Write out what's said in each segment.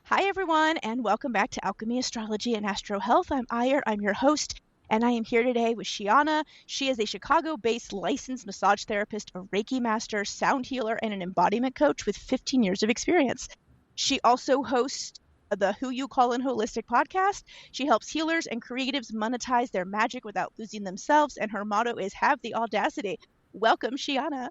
Hi, everyone, and welcome back to Alchemy, Astrology, and Astro Health. I'm Ire, I'm your host, and I am here today with Sheanah. She is a Chicago-based licensed massage therapist, a Reiki master, sound healer, and an embodiment coach with 15 years of experience. She also hosts the Who You Call In Holistic podcast. She helps healers and creatives monetize their magic without losing themselves, and her motto is have the audacity. Welcome, Sheanah.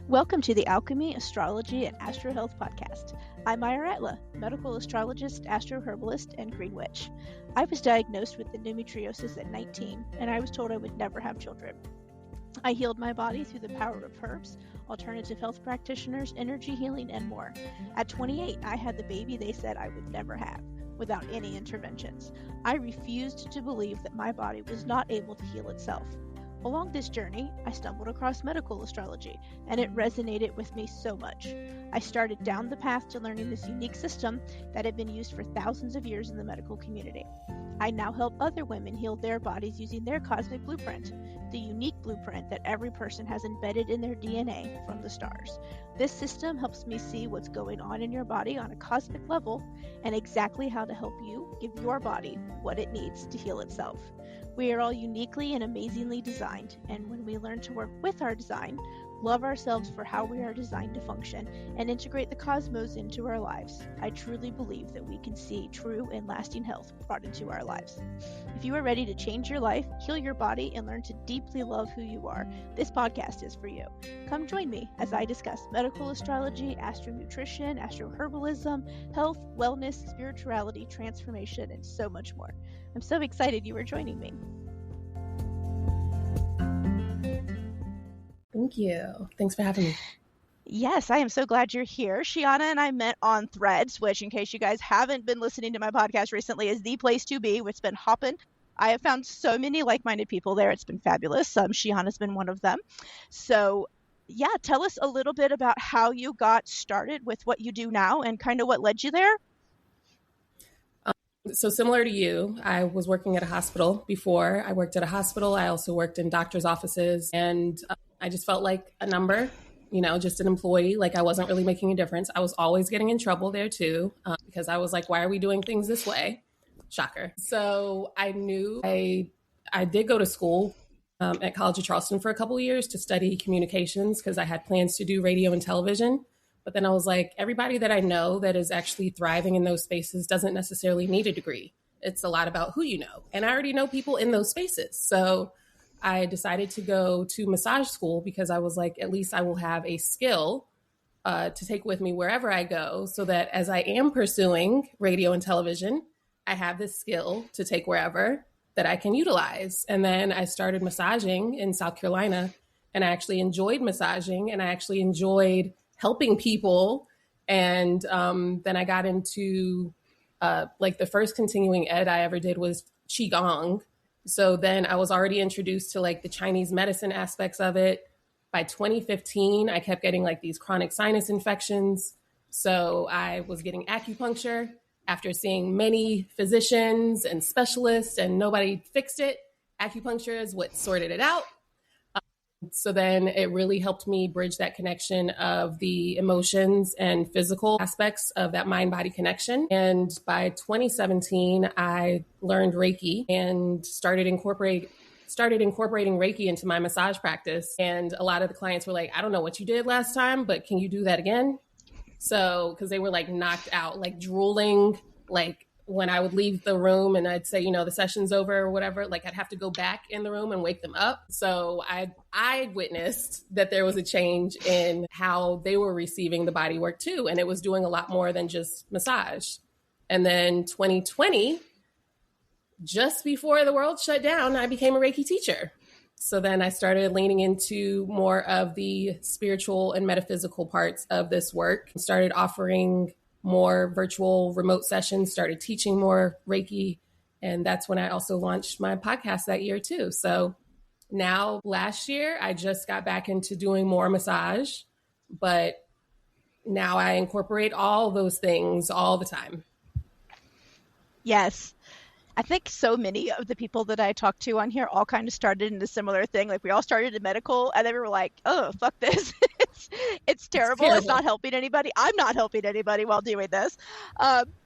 Welcome to the Alchemy, Astrology, and Astro Health podcast. I'm Ira Atla, medical astrologist, astroherbalist, and green witch. I was diagnosed with endometriosis at 19, and I was told I would never have children. I healed my body through the power of herbs, alternative health practitioners, energy healing, and more. At 28, I had the baby they said I would never have, without any interventions. I refused to believe that my body was not able to heal itself. Along this journey, I stumbled across medical astrology, and it resonated with me so much. I started down the path to learning this unique system that had been used for thousands of years in the medical community. I now help other women heal their bodies using their cosmic blueprint, the unique blueprint that every person has embedded in their DNA from the stars. This system helps me see what's going on in your body on a cosmic level and exactly how to help you give your body what it needs to heal itself. We are all uniquely and amazingly designed, and when we learn to work with our design, love ourselves for how we are designed to function, and integrate the cosmos into our lives, I truly believe that we can see true and lasting health brought into our lives. If you are ready to change your life, heal your body, and learn to deeply love who you are, this podcast is for you. Come join me as I discuss medical astrology, astronutrition, astroherbalism, health, wellness, spirituality, transformation, and so much more. I'm so excited you are joining me. Thank you. Thanks for having me. Yes, I am so glad you're here. Sheanah and I met on Threads, which, in case you guys haven't been listening to my podcast recently, is the place to be. It's been hopping. I have found so many like-minded people there. It's been fabulous. Sheanah's been one of them. So, yeah, tell us a little bit about how you got started with what you do now and kind of what led you there. So similar to you, I was working at a hospital before. I worked at a hospital. I also worked in doctor's offices, and I just felt like a number, just an employee. Like I wasn't really making a difference. I was always getting in trouble there too, because I was like, why are we doing things this way? Shocker. So I knew I did go to school at College of Charleston for a couple of years to study communications because I had plans to do radio and television. But then I was like, everybody that I know that is actually thriving in those spaces doesn't necessarily need a degree. It's a lot about who you know. And I already know people in those spaces. So I decided to go to massage school because I was like, at least I will have a skill to take with me wherever I go so that as I am pursuing radio and television, I have this skill to take wherever that I can utilize. And then I started massaging in South Carolina, and I actually enjoyed massaging, and I actually enjoyed helping people. And then I got into the first continuing ed I ever did was Qigong. So then I was already introduced to the Chinese medicine aspects of it. By 2015, I kept getting these chronic sinus infections. So I was getting acupuncture after seeing many physicians and specialists, and nobody fixed it. Acupuncture is what sorted it out. So then it really helped me bridge that connection of the emotions and physical aspects of that mind-body connection. And by 2017, I learned Reiki and started incorporating Reiki into my massage practice. And a lot of the clients were like, I don't know what you did last time, but can you do that again? So, because they were knocked out, drooling, when I would leave the room and I'd say, the session's over or whatever, I'd have to go back in the room and wake them up. So I witnessed that there was a change in how they were receiving the body work too. And it was doing a lot more than just massage. And then 2020, just before the world shut down, I became a Reiki teacher. So then I started leaning into more of the spiritual and metaphysical parts of this work, started offering more virtual remote sessions, started teaching more Reiki. And that's when I also launched my podcast that year too. So now last year, I just got back into doing more massage, but now I incorporate all those things all the time. Yes. I think so many of the people that I talked to on here all kind of started in a similar thing. We all started in medical and then we were like, oh, fuck this. It's terrible. It's not helping anybody. I'm not helping anybody while doing this.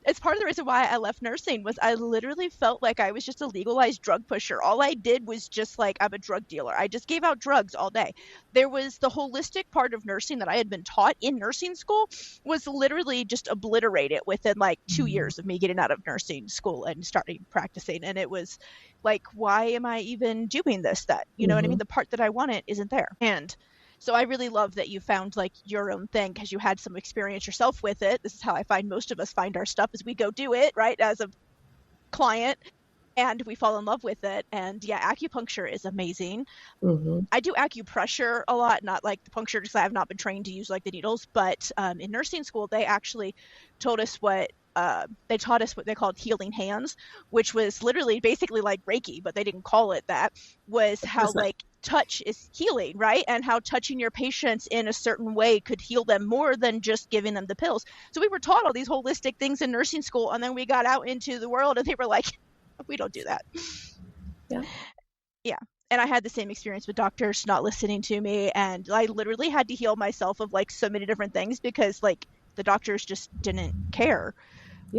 It's part of the reason why I left nursing was I literally felt like I was just a legalized drug pusher. All I did was just like, I'm a drug dealer. I just gave out drugs all day. There was the holistic part of nursing that I had been taught in nursing school was literally just obliterated within like 2 years of me getting out of nursing school and starting practicing. And it was like, why am I even doing this? That, you know what I mean? The part that I wanted isn't there. And so I really love that you found like your own thing because you had some experience yourself with it. This is how I find most of us find our stuff as we go do it, right? As a client, and we fall in love with it. And yeah, acupuncture is amazing. I do acupressure a lot, not like the puncture because I have not been trained to use like the needles, but in nursing school, they actually told us they taught us what they called healing hands, which was literally basically like Reiki, but they didn't call it that, was how like touch is healing, right? And how touching your patients in a certain way could heal them more than just giving them the pills. So we were taught all these holistic things in nursing school, and then we got out into the world and they were like, we don't do that. Yeah. And I had the same experience with doctors not listening to me, and I literally had to heal myself of like so many different things because like the doctors just didn't care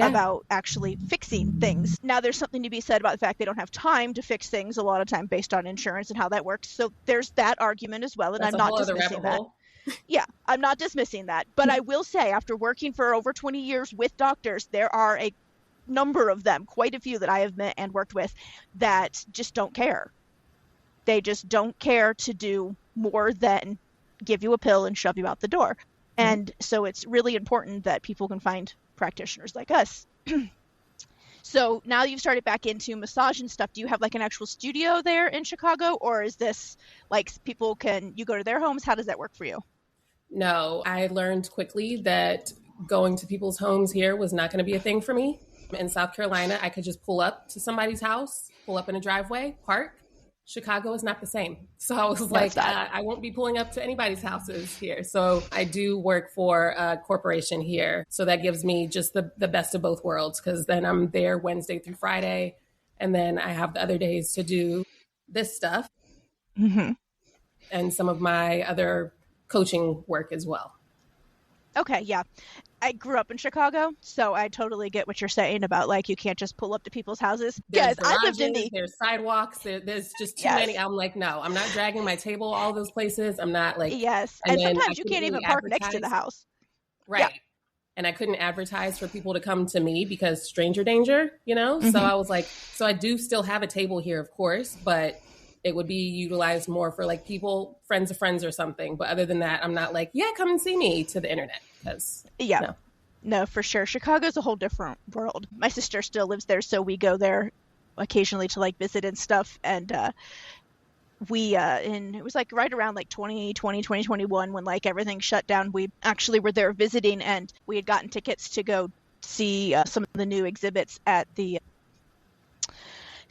about actually fixing things. Now, there's something to be said about the fact they don't have time to fix things a lot of time based on insurance and how that works. So there's that argument as well, and I'm not dismissing that. Yeah, I'm not dismissing that. But I will say, after working for over 20 years with doctors, there are a number of them, quite a few that I have met and worked with, that just don't care. They just don't care to do more than give you a pill and shove you out the door. And so it's really important that people can find practitioners like us. So now you've started back into massage and stuff. Do you have like an actual studio there in Chicago, or is this like you go to their homes? How does that work for you? No, I learned quickly that going to people's homes here was not going to be a thing for me. In South Carolina, I could just pull up to somebody's house, pull up in a driveway, park. Chicago is not the same. So I was like, I won't be pulling up to anybody's houses here. So I do work for a corporation here. So that gives me just the best of both worlds, because then I'm there Wednesday through Friday. And then I have the other days to do this stuff and some of my other coaching work as well. Okay, yeah. I grew up in Chicago, so I totally get what you're saying about like you can't just pull up to people's houses. Guys, I lived in there's sidewalks, there's just too many. I'm like, no, I'm not dragging my table all those places. I'm not like and sometimes you can't even park next to the house. Right. Yeah. And I couldn't advertise for people to come to me because stranger danger, you know? So I was like, so I do still have a table here, of course, but it would be utilized more for like people, friends of friends or something. But other than that, I'm not like, come and see me to the internet. Because no, for sure. Chicago's a whole different world. My sister still lives there, so we go there occasionally to like visit and stuff. And it was like right around like 2021 when like everything shut down. We actually were there visiting, and we had gotten tickets to go see some of the new exhibits at the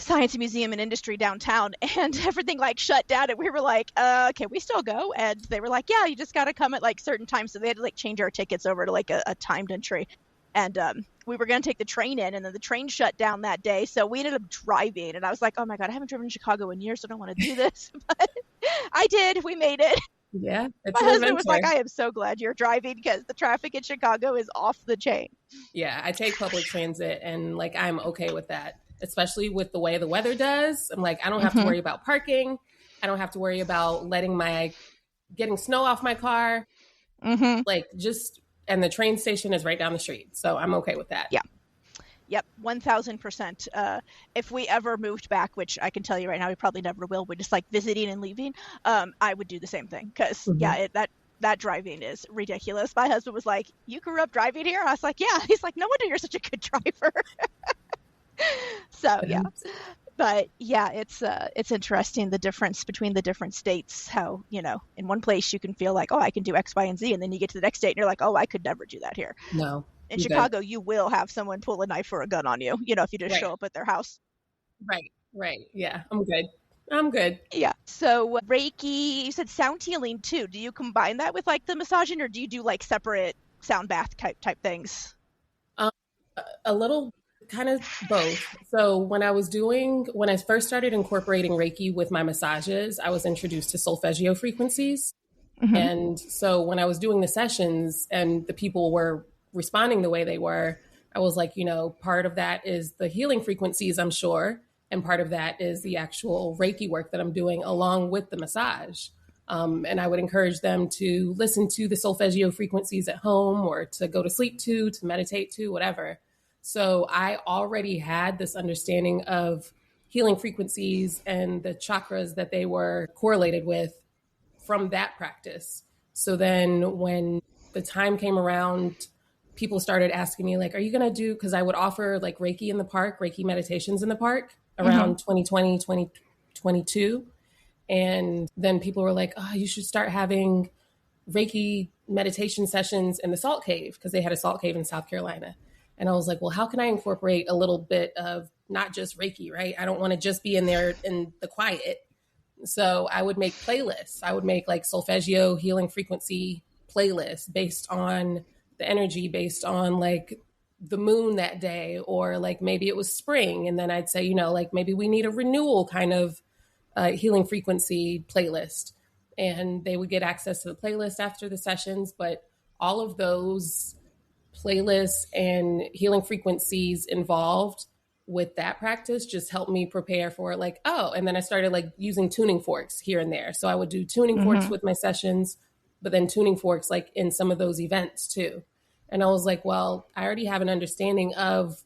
Science Museum and Industry downtown, and everything like shut down, and we were like, can we still go? And they were like, yeah, you just got to come at like certain times. So they had to like change our tickets over to like a timed entry. And we were going to take the train in, and then the train shut down that day. So we ended up driving, and I was like, oh my God, I haven't driven in Chicago in years, so I don't want to do this. But I did. We made it. Yeah. My husband was like, I am so glad you're driving because the traffic in Chicago is off the chain. Yeah, I take public transit, and like I'm okay with that. Especially with the way the weather does. I'm like, I don't have to worry about parking. I don't have to worry about getting snow off my car. Like and the train station is right down the street. So I'm okay with that. Yeah. Yep. 1000%. If we ever moved back, which I can tell you right now, we probably never will. We're just like visiting and leaving. I would do the same thing. Cause that driving is ridiculous. My husband was like, you grew up driving here? I was like, yeah. He's like, no wonder you're such a good driver. So yeah, but yeah, it's interesting the difference between the different states. How in one place you can feel like, oh, I can do X, Y, and Z, and then you get to the next state and you're like, oh, I could never do that here. No, in Chicago, you will have someone pull a knife or a gun on you. If you just show up at their house. Right. Yeah, I'm good. Yeah. So Reiki, you said sound healing too. Do you combine that with like the massaging, or do you do like separate sound bath type things? A little. Kind of both. So when I first started incorporating Reiki with my massages, I was introduced to solfeggio frequencies. Mm-hmm. And so when I was doing the sessions and the people were responding the way they were, I was like, part of that is the healing frequencies, I'm sure. And part of that is the actual Reiki work that I'm doing along with the massage. And I would encourage them to listen to the solfeggio frequencies at home or to go to sleep to meditate to, whatever. So I already had this understanding of healing frequencies and the chakras that they were correlated with from that practice. So then when the time came around, people started asking me, like, are you going to do, because I would offer like Reiki in the park, Reiki meditations in the park around 2020, 2022. And then people were like, oh, you should start having Reiki meditation sessions in the Salt Cave, because they had a Salt Cave in South Carolina. And I was like, well, how can I incorporate a little bit of not just Reiki, right? I don't want to just be in there in the quiet. So I would make playlists. I would make like solfeggio healing frequency playlists based on the energy, based on like the moon that day, or like maybe it was spring. And then I'd say, like maybe we need a renewal kind of healing frequency playlist. And they would get access to the playlist after the sessions. But all of those playlists and healing frequencies involved with that practice just helped me prepare for like, oh, and then I started like using tuning forks here and there. So I would do tuning forks with my sessions, but then tuning forks like in some of those events too. And I was like, well, I already have an understanding of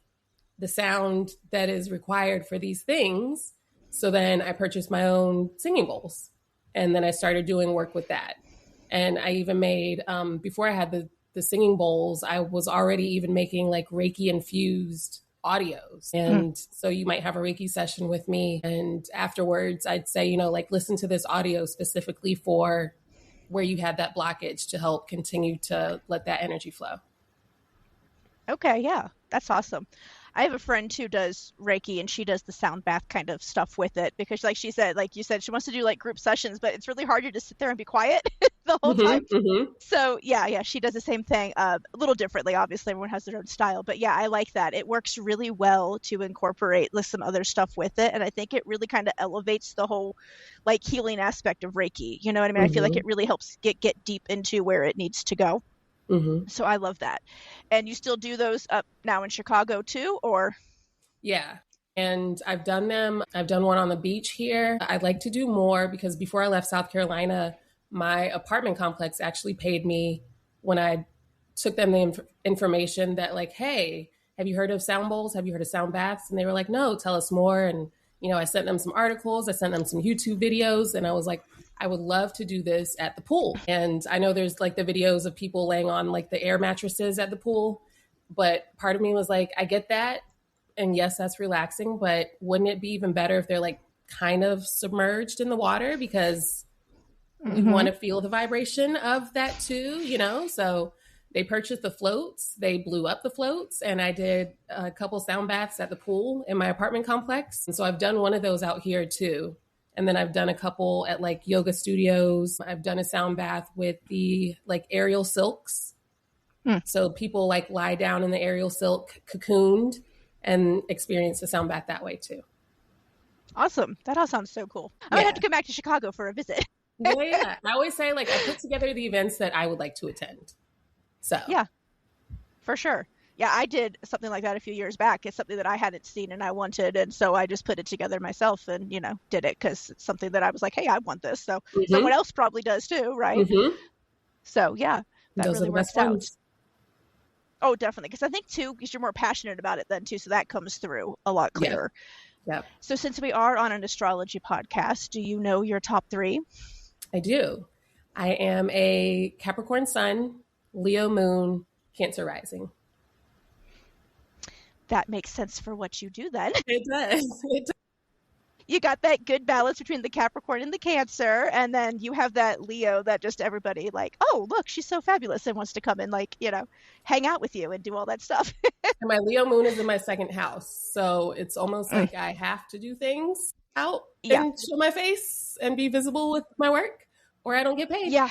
the sound that is required for these things. So then I purchased my own singing bowls, and then I started doing work with that. And I even made, before I had the singing bowls, I was already even making like Reiki infused audios. And so you might have a Reiki session with me, and afterwards I'd say, like listen to this audio specifically for where you had that blockage to help continue to let that energy flow. Okay, yeah, that's awesome. I have a friend who does Reiki, and she does the sound bath kind of stuff with it, because like she said, like you said, she wants to do like group sessions, but it's really hard to just sit there and be quiet the whole time. So yeah, she does the same thing, a little differently. Obviously, everyone has their own style, but yeah, I like that. It works really well to incorporate like some other stuff with it, and I think it really kind of elevates the whole like healing aspect of Reiki. You know what I mean? I feel like it really helps get deep into where it needs to go. So I love that. And you still do those up now in Chicago too, or? Yeah. And I've done them. I've done one on the beach here. I'd like to do more, because before I left South Carolina, my apartment complex actually paid me when I took them the information that like, hey, have you heard of sound bowls? Have you heard of sound baths? And they were like, no, tell us more. And, I sent them some articles. I sent them some YouTube videos, and I was like, I would love to do this at the pool. And I know there's like the videos of people laying on like the air mattresses at the pool, but part of me was like, I get that. And yes, that's relaxing, but wouldn't it be even better if they're like kind of submerged in the water, because we want to feel the vibration of that too, So they purchased the floats, they blew up the floats, and I did a couple sound baths at the pool in my apartment complex. And so I've done one of those out here too. And then I've done a couple at like yoga studios. I've done a sound bath with the like aerial silks. So people like lie down in the aerial silk cocooned and experience the sound bath that way too. Awesome. That all sounds so cool. I might have to come back to Chicago for a visit. Yeah. I always say like I put together the events that I would like to attend. So yeah, for sure. Yeah, I did something like that a few years back. It's something that I hadn't seen and I wanted. And so I just put it together myself and, did it because it's something that I was like, hey, I want this. So someone else probably does too, right? So yeah, that those really are the works best out. ones. Oh, definitely. Because I think too, because you're more passionate about it then too. So that comes through a lot clearer. Yeah. So since we are on an astrology podcast, do you know your top 3? I do. I am a Capricorn sun, Leo moon, Cancer rising. That makes sense for what you do then. It does. You got that good balance between the Capricorn and the Cancer, and then you have that Leo that just everybody like, oh, look, she's so fabulous and wants to come and like, hang out with you and do all that stuff. And my Leo moon is in my second house. So it's almost like I have to do things out and show my face and be visible with my work, or I don't get paid. Yeah.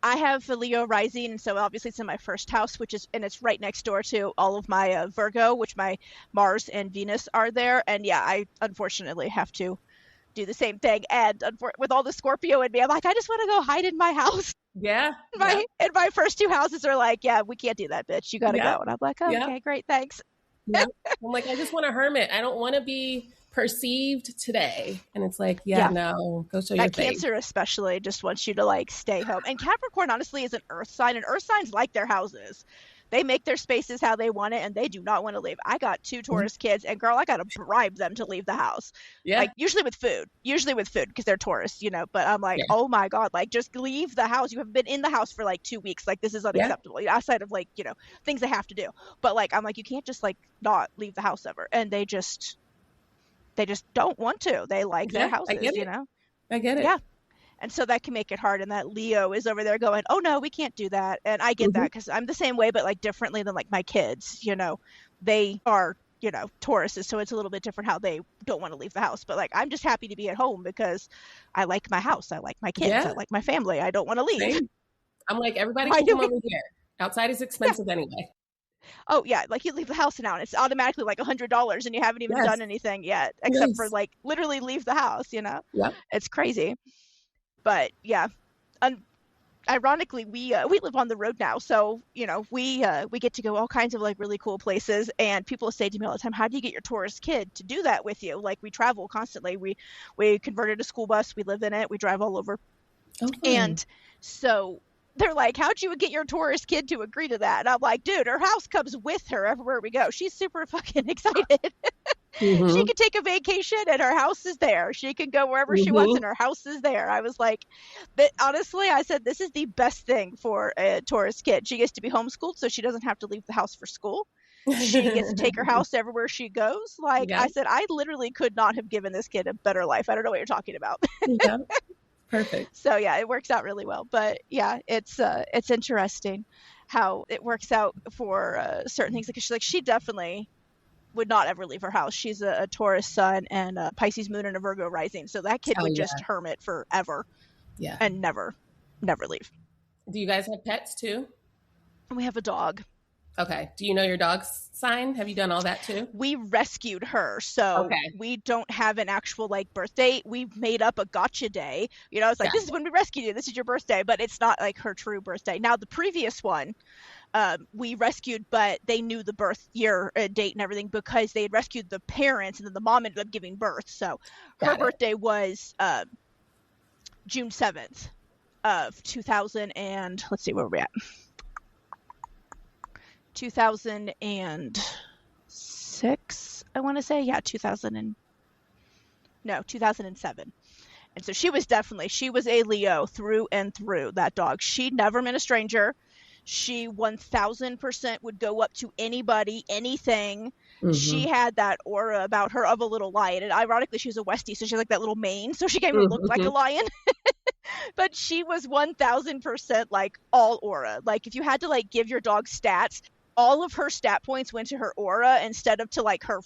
I have a Leo rising, and so obviously it's in my first house, and it's right next door to all of my Virgo, which my Mars and Venus are there. And yeah, I unfortunately have to do the same thing. And with all the Scorpio in me, I'm like, I just want to go hide in my house. Yeah. And my first two houses are like, yeah, we can't do that, bitch. You got to go. And I'm like, oh, okay, great. Thanks. Yeah. I'm like, I just want to hermit. I don't want to be perceived today. And it's like, no, go show your face. Cancer especially just wants you to like stay home. And Capricorn honestly is an earth sign, and earth signs like their houses. They make their spaces how they want it, and they do not want to leave. I got 2 Taurus kids, and girl, I got to bribe them to leave the house. Yeah. Like usually with food because they're Taurus, but I'm like, oh my God, like just leave the house. You have been in the house for like 2 weeks. Like this is unacceptable. Outside of like, things they have to do. But like, I'm like, you can't just like not leave the house ever. And they just don't want to. They like their houses, I get it. Yeah. And so that can make it hard. And that Leo is over there going, oh no, we can't do that. And I get that because I'm the same way, but like differently than like my kids, they are, Tauruses. So it's a little bit different how they don't want to leave the house. But like, I'm just happy to be at home because I like my house. I like my kids. I like my family. I don't want to leave. Same. I'm like, everybody can come over here. Outside is expensive anyway. Oh yeah, like you leave the house now and it's automatically like $100 and you haven't even done anything yet except for like literally leave the house, Yeah. It's crazy. But yeah, ironically, we live on the road now, so we get to go all kinds of like really cool places. And people say to me all the time, "How do you get your Taurus kid to do that with you?" Like we travel constantly. We converted a school bus. We live in it. We drive all over, and so they're like, "How'd you get your Taurus kid to agree to that?" And I'm like, "Dude, her house comes with her everywhere we go. She's super fucking excited." She can take a vacation and her house is there. She can go wherever she wants and her house is there. I was like, but honestly, I said, this is the best thing for a Taurus kid. She gets to be homeschooled, so she doesn't have to leave the house for school. She gets to take her house everywhere she goes. Like I said, I literally could not have given this kid a better life. I don't know what you're talking about. Perfect. So yeah, it works out really well. But yeah, it's interesting how it works out for certain things. Like she definitely would not ever leave her house. She's a Taurus sun and a Pisces moon and a Virgo rising. So that kid would just hermit forever. Yeah. And never leave. Do you guys have pets too? We have a dog. Okay. Do you know your dog's sign? Have you done all that too? We rescued her. So we don't have an actual like birth date. We made up a gotcha day. It's like, this is when we rescued you. This is your birthday, but it's not like her true birthday. Now the previous one, we rescued, but they knew the birth year, date and everything because they had rescued the parents and then the mom ended up giving birth. So her birthday was June 7th of 2000 and let's see where we're at. 2006, I want to say. Yeah, 2007. And so she was a Leo through and through, that dog. She never met a stranger. She 1000% would go up to anybody, anything. She had that aura about her of a little lion. And ironically, she was a Westie, so she had like that little mane. So she kind of looked like a lion. But she was 1000% like all aura. Like if you had to like give your dog stats, all of her stat points went to her aura instead of to like her,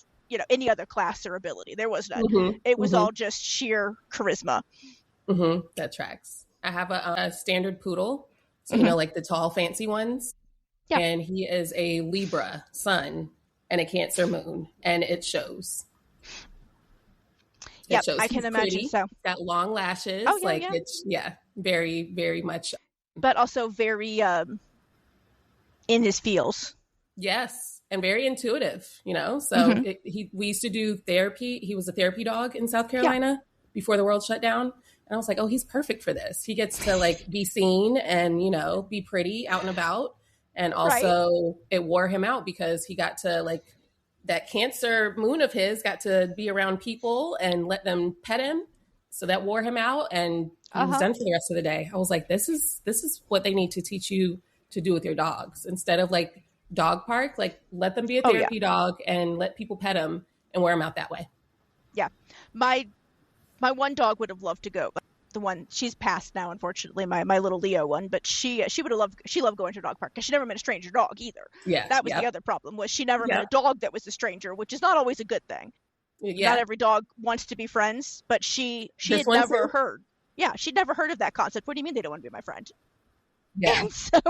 any other class or ability. There was none. It was all just sheer charisma. That tracks. I have a standard poodle. So, like the tall, fancy ones. Yeah. And he is a Libra sun and a Cancer moon. And it shows. Yeah, I can imagine pretty. so. Got long lashes. Oh, yeah, it's, very, very much. But also very in his feels. Yes. And very intuitive, So we used to do therapy. He was a therapy dog in South Carolina before the world shut down. And I was like, oh, he's perfect for this. He gets to like be seen and, be pretty out and about. And also it wore him out because he got to like that Cancer moon of his got to be around people and let them pet him. So that wore him out and he was done for the rest of the day. I was like, this is what they need to teach you to do with your dogs. Instead of like dog park, like let them be a therapy dog and let people pet him and wear him out that way. Yeah. My one dog would have loved to go. The one, she's passed now, unfortunately, my little Leo one, but she loved going to a dog park because she never met a stranger dog either. Yeah. That was the other problem, was she never met a dog that was a stranger, which is not always a good thing. Yeah. Not every dog wants to be friends, but she had never heard. Yeah, she'd never heard of that concept. What do you mean they don't want to be my friend? Yeah. And so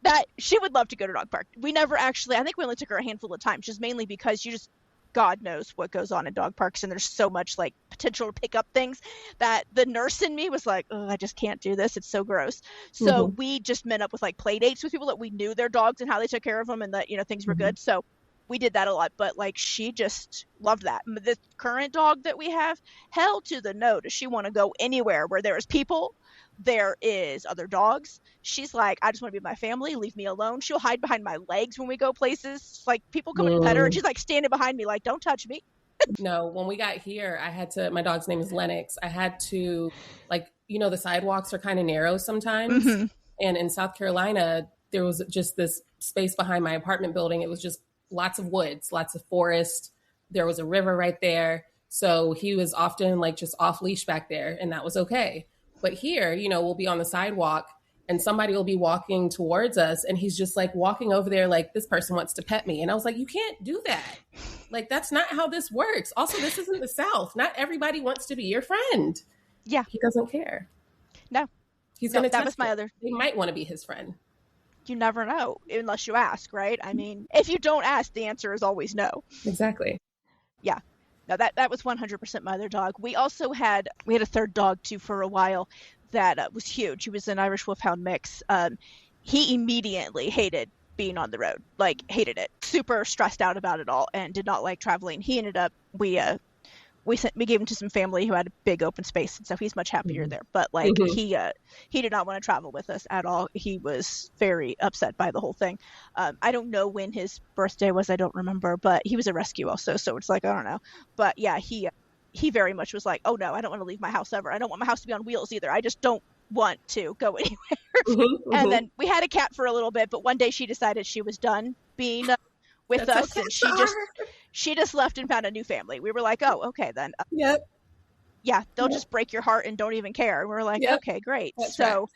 that she would love to go to a dog park. We never actually, I think we only took her a handful of times, just mainly because God knows what goes on in dog parks, and there's so much like potential to pick up things that the nurse in me was like, oh, I just can't do this. It's so gross. So we just met up with like play dates with people that we knew their dogs and how they took care of them, and that, you know, things were good. So we did that a lot, but like she just loved that. The current dog that we have, hell to the no, does she want to go anywhere where there is people, there is other dogs. She's like, I just want to be with my family, leave me alone. She'll hide behind my legs when we go places. Like people come and pet her, and she's like standing behind me like, don't touch me. No, when we got here, I had to, my dog's name is Lennox. I had to, like, you know, the sidewalks are kind of narrow sometimes. And in South Carolina, there was just this space behind my apartment building. It was just lots of woods, lots of forest. There was a river right there. So he was often like just off leash back there, and that was okay. But here, you know, we'll be on the sidewalk and somebody will be walking towards us, and he's just like walking over there like, this person wants to pet me. And I was like, you can't do that. Like, that's not how this works. Also, this isn't the South. Not everybody wants to be your friend. Yeah. He doesn't care. No. He's going to that was my other. They might want to be his friend. You never know unless you ask, right? I mean, if you don't ask, the answer is always no. Exactly. Yeah. No, that was 100% my other dog. We also had a third dog too for a while that was huge. He was an Irish Wolfhound mix. He immediately hated being on the road, like hated it, super stressed out about it all, and did not like traveling. He ended up, we gave him to some family who had a big open space, and so he's much happier there. But like he did not want to travel with us at all. He was very upset by the whole thing. I don't know when his birthday was. I don't remember, but he was a rescue also, so it's like, I don't know. But yeah, he very much was like, oh no, I don't want to leave my house ever. I don't want my house to be on wheels either. I just don't want to go anywhere. And then we had a cat for a little bit, but one day she decided she was done being with us, okay, and she just left and found a new family. We were like, oh, okay then. Yeah, they'll just break your heart and don't even care. And we're like, okay, great. That's so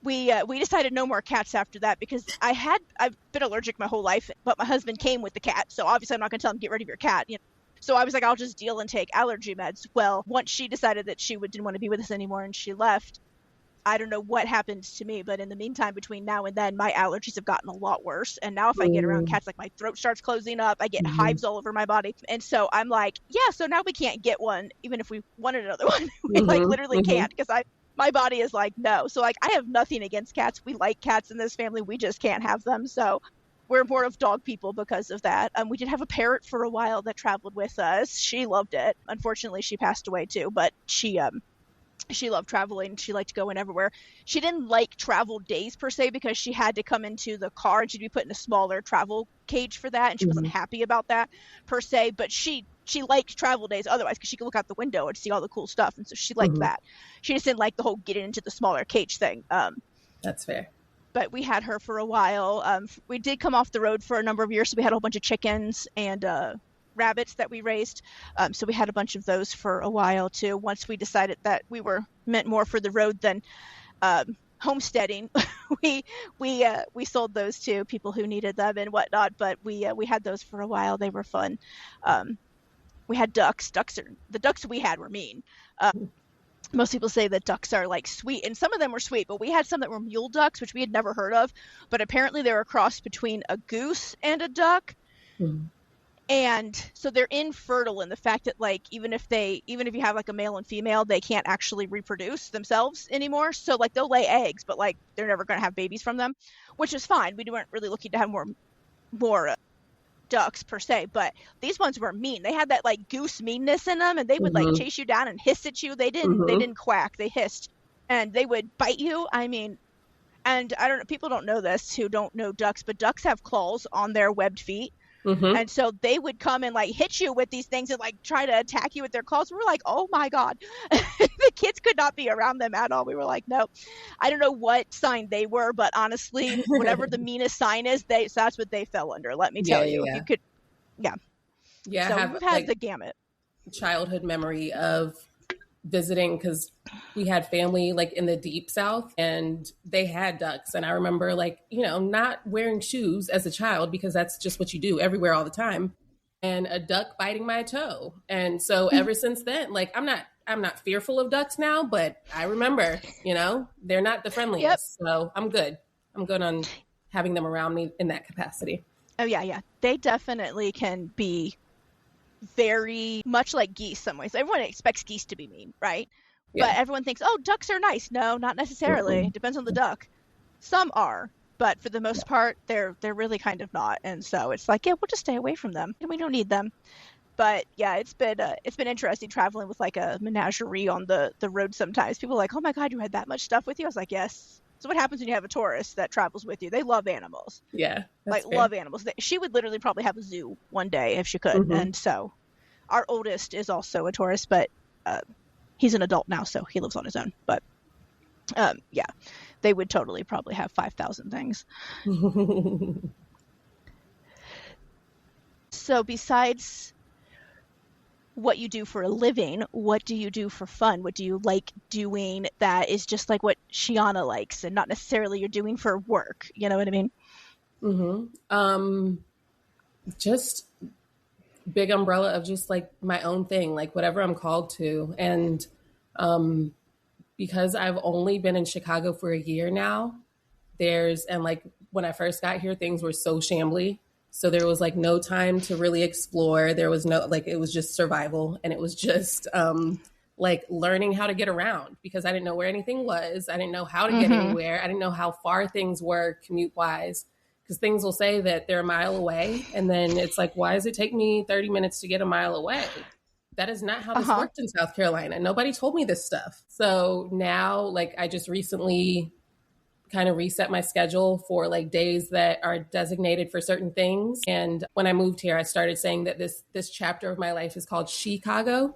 right. We decided no more cats after that, because I've been allergic my whole life, but my husband came with the cat, so obviously I'm not going to tell him, get rid of your cat, you know. So I was like, I'll just deal and take allergy meds. Well, once she decided that she didn't want to be with us anymore and she left, I don't know what happened to me, but in the meantime, between now and then, my allergies have gotten a lot worse. And now if I get around cats, like my throat starts closing up, I get hives all over my body. And so I'm like, yeah, so now we can't get one, even if we wanted another one. We like literally can't, because my body is like, no. So like, I have nothing against cats. We like cats in this family. We just can't have them. So we're more of dog people because of that. We did have a parrot for a while that traveled with us. She loved it. Unfortunately, she passed away too, but she loved traveling. She liked going everywhere. She didn't like travel days per se, because she had to come into the car and she'd be put in a smaller travel cage for that. And she wasn't happy about that per se, but she liked travel days otherwise, because she could look out the window and see all the cool stuff. And so she liked that. She just didn't like the whole getting into the smaller cage thing. That's fair. But we had her for a while. We did come off the road for a number of years. So we had a whole bunch of chickens and rabbits that we raised. So we had a bunch of those for a while too. Once we decided that we were meant more for the road than homesteading, we sold those to people who needed them and whatnot. But we had those for a while. They were fun. We had ducks. The ducks we had were mean. Most people say that ducks are like sweet, and some of them were sweet, but we had some that were mule ducks, which we had never heard of. But apparently they were a cross between a goose and a duck. And so they're infertile in the fact that like, even if you have like a male and female, they can't actually reproduce themselves anymore. So like they'll lay eggs, but like they're never going to have babies from them, which is fine. We weren't really looking to have more ducks per se, but these ones were mean. They had that like goose meanness in them, and they would like chase you down and hiss at you. They didn't quack, they hissed, and they would bite you. I mean, and I don't know, people don't know this who don't know ducks, but ducks have claws on their webbed feet. And so they would come and like hit you with these things and like try to attack you with their claws. We were like, oh my God. The kids could not be around them at all. We were like, no. I don't know what sign they were, but honestly, whatever the meanest sign is, that's what they fell under. Let me tell you. You could, yeah. So we've had the gamut. Childhood memory of visiting, because we had family like in the deep South, and they had ducks. And I remember like, you know, not wearing shoes as a child, because that's just what you do everywhere all the time, and a duck biting my toe. And so ever since then, like I'm not fearful of ducks now, but I remember, you know, they're not the friendliest. So I'm good on having them around me in that capacity. Oh yeah. They definitely can be very much like geese some ways. Everyone expects geese to be mean, right? Yeah. But everyone thinks, oh, ducks are nice. No, not necessarily. It depends on the duck. Some are, but for the most part, they're really kind of not. And so it's like, yeah, we'll just stay away from them. We don't need them. But yeah, it's been interesting traveling with like a menagerie on the road sometimes. People are like, oh my God, you had that much stuff with you? I was like, yes. So what happens when you have a tourist that travels with you? They love animals. Yeah. Like, fair. love animals. She would literally probably have a zoo one day if she could. And so our oldest is also a tourist, but he's an adult now, so he lives on his own. But yeah, they would totally probably have 5,000 things. So besides what you do for a living, what do you do for fun? What do you like doing that is just like what Sheanah likes and not necessarily you're doing for work? You know what I mean? Just big umbrella of just like my own thing, like whatever I'm called to. And because I've only been in Chicago for a year now, and like when I first got here, things were so shambly. So there was like no time to really explore. There was no, like, it was just survival. And it was just like learning how to get around because I didn't know where anything was. I didn't know how to get anywhere. I didn't know how far things were commute wise because things will say that they're a mile away. And then it's like, why does it take me 30 minutes to get a mile away? That is not how this worked in South Carolina. Nobody told me this stuff. So now, like, I just recently kind of reset my schedule for like days that are designated for certain things. And when I moved here, I started saying that this chapter of my life is called Chicago.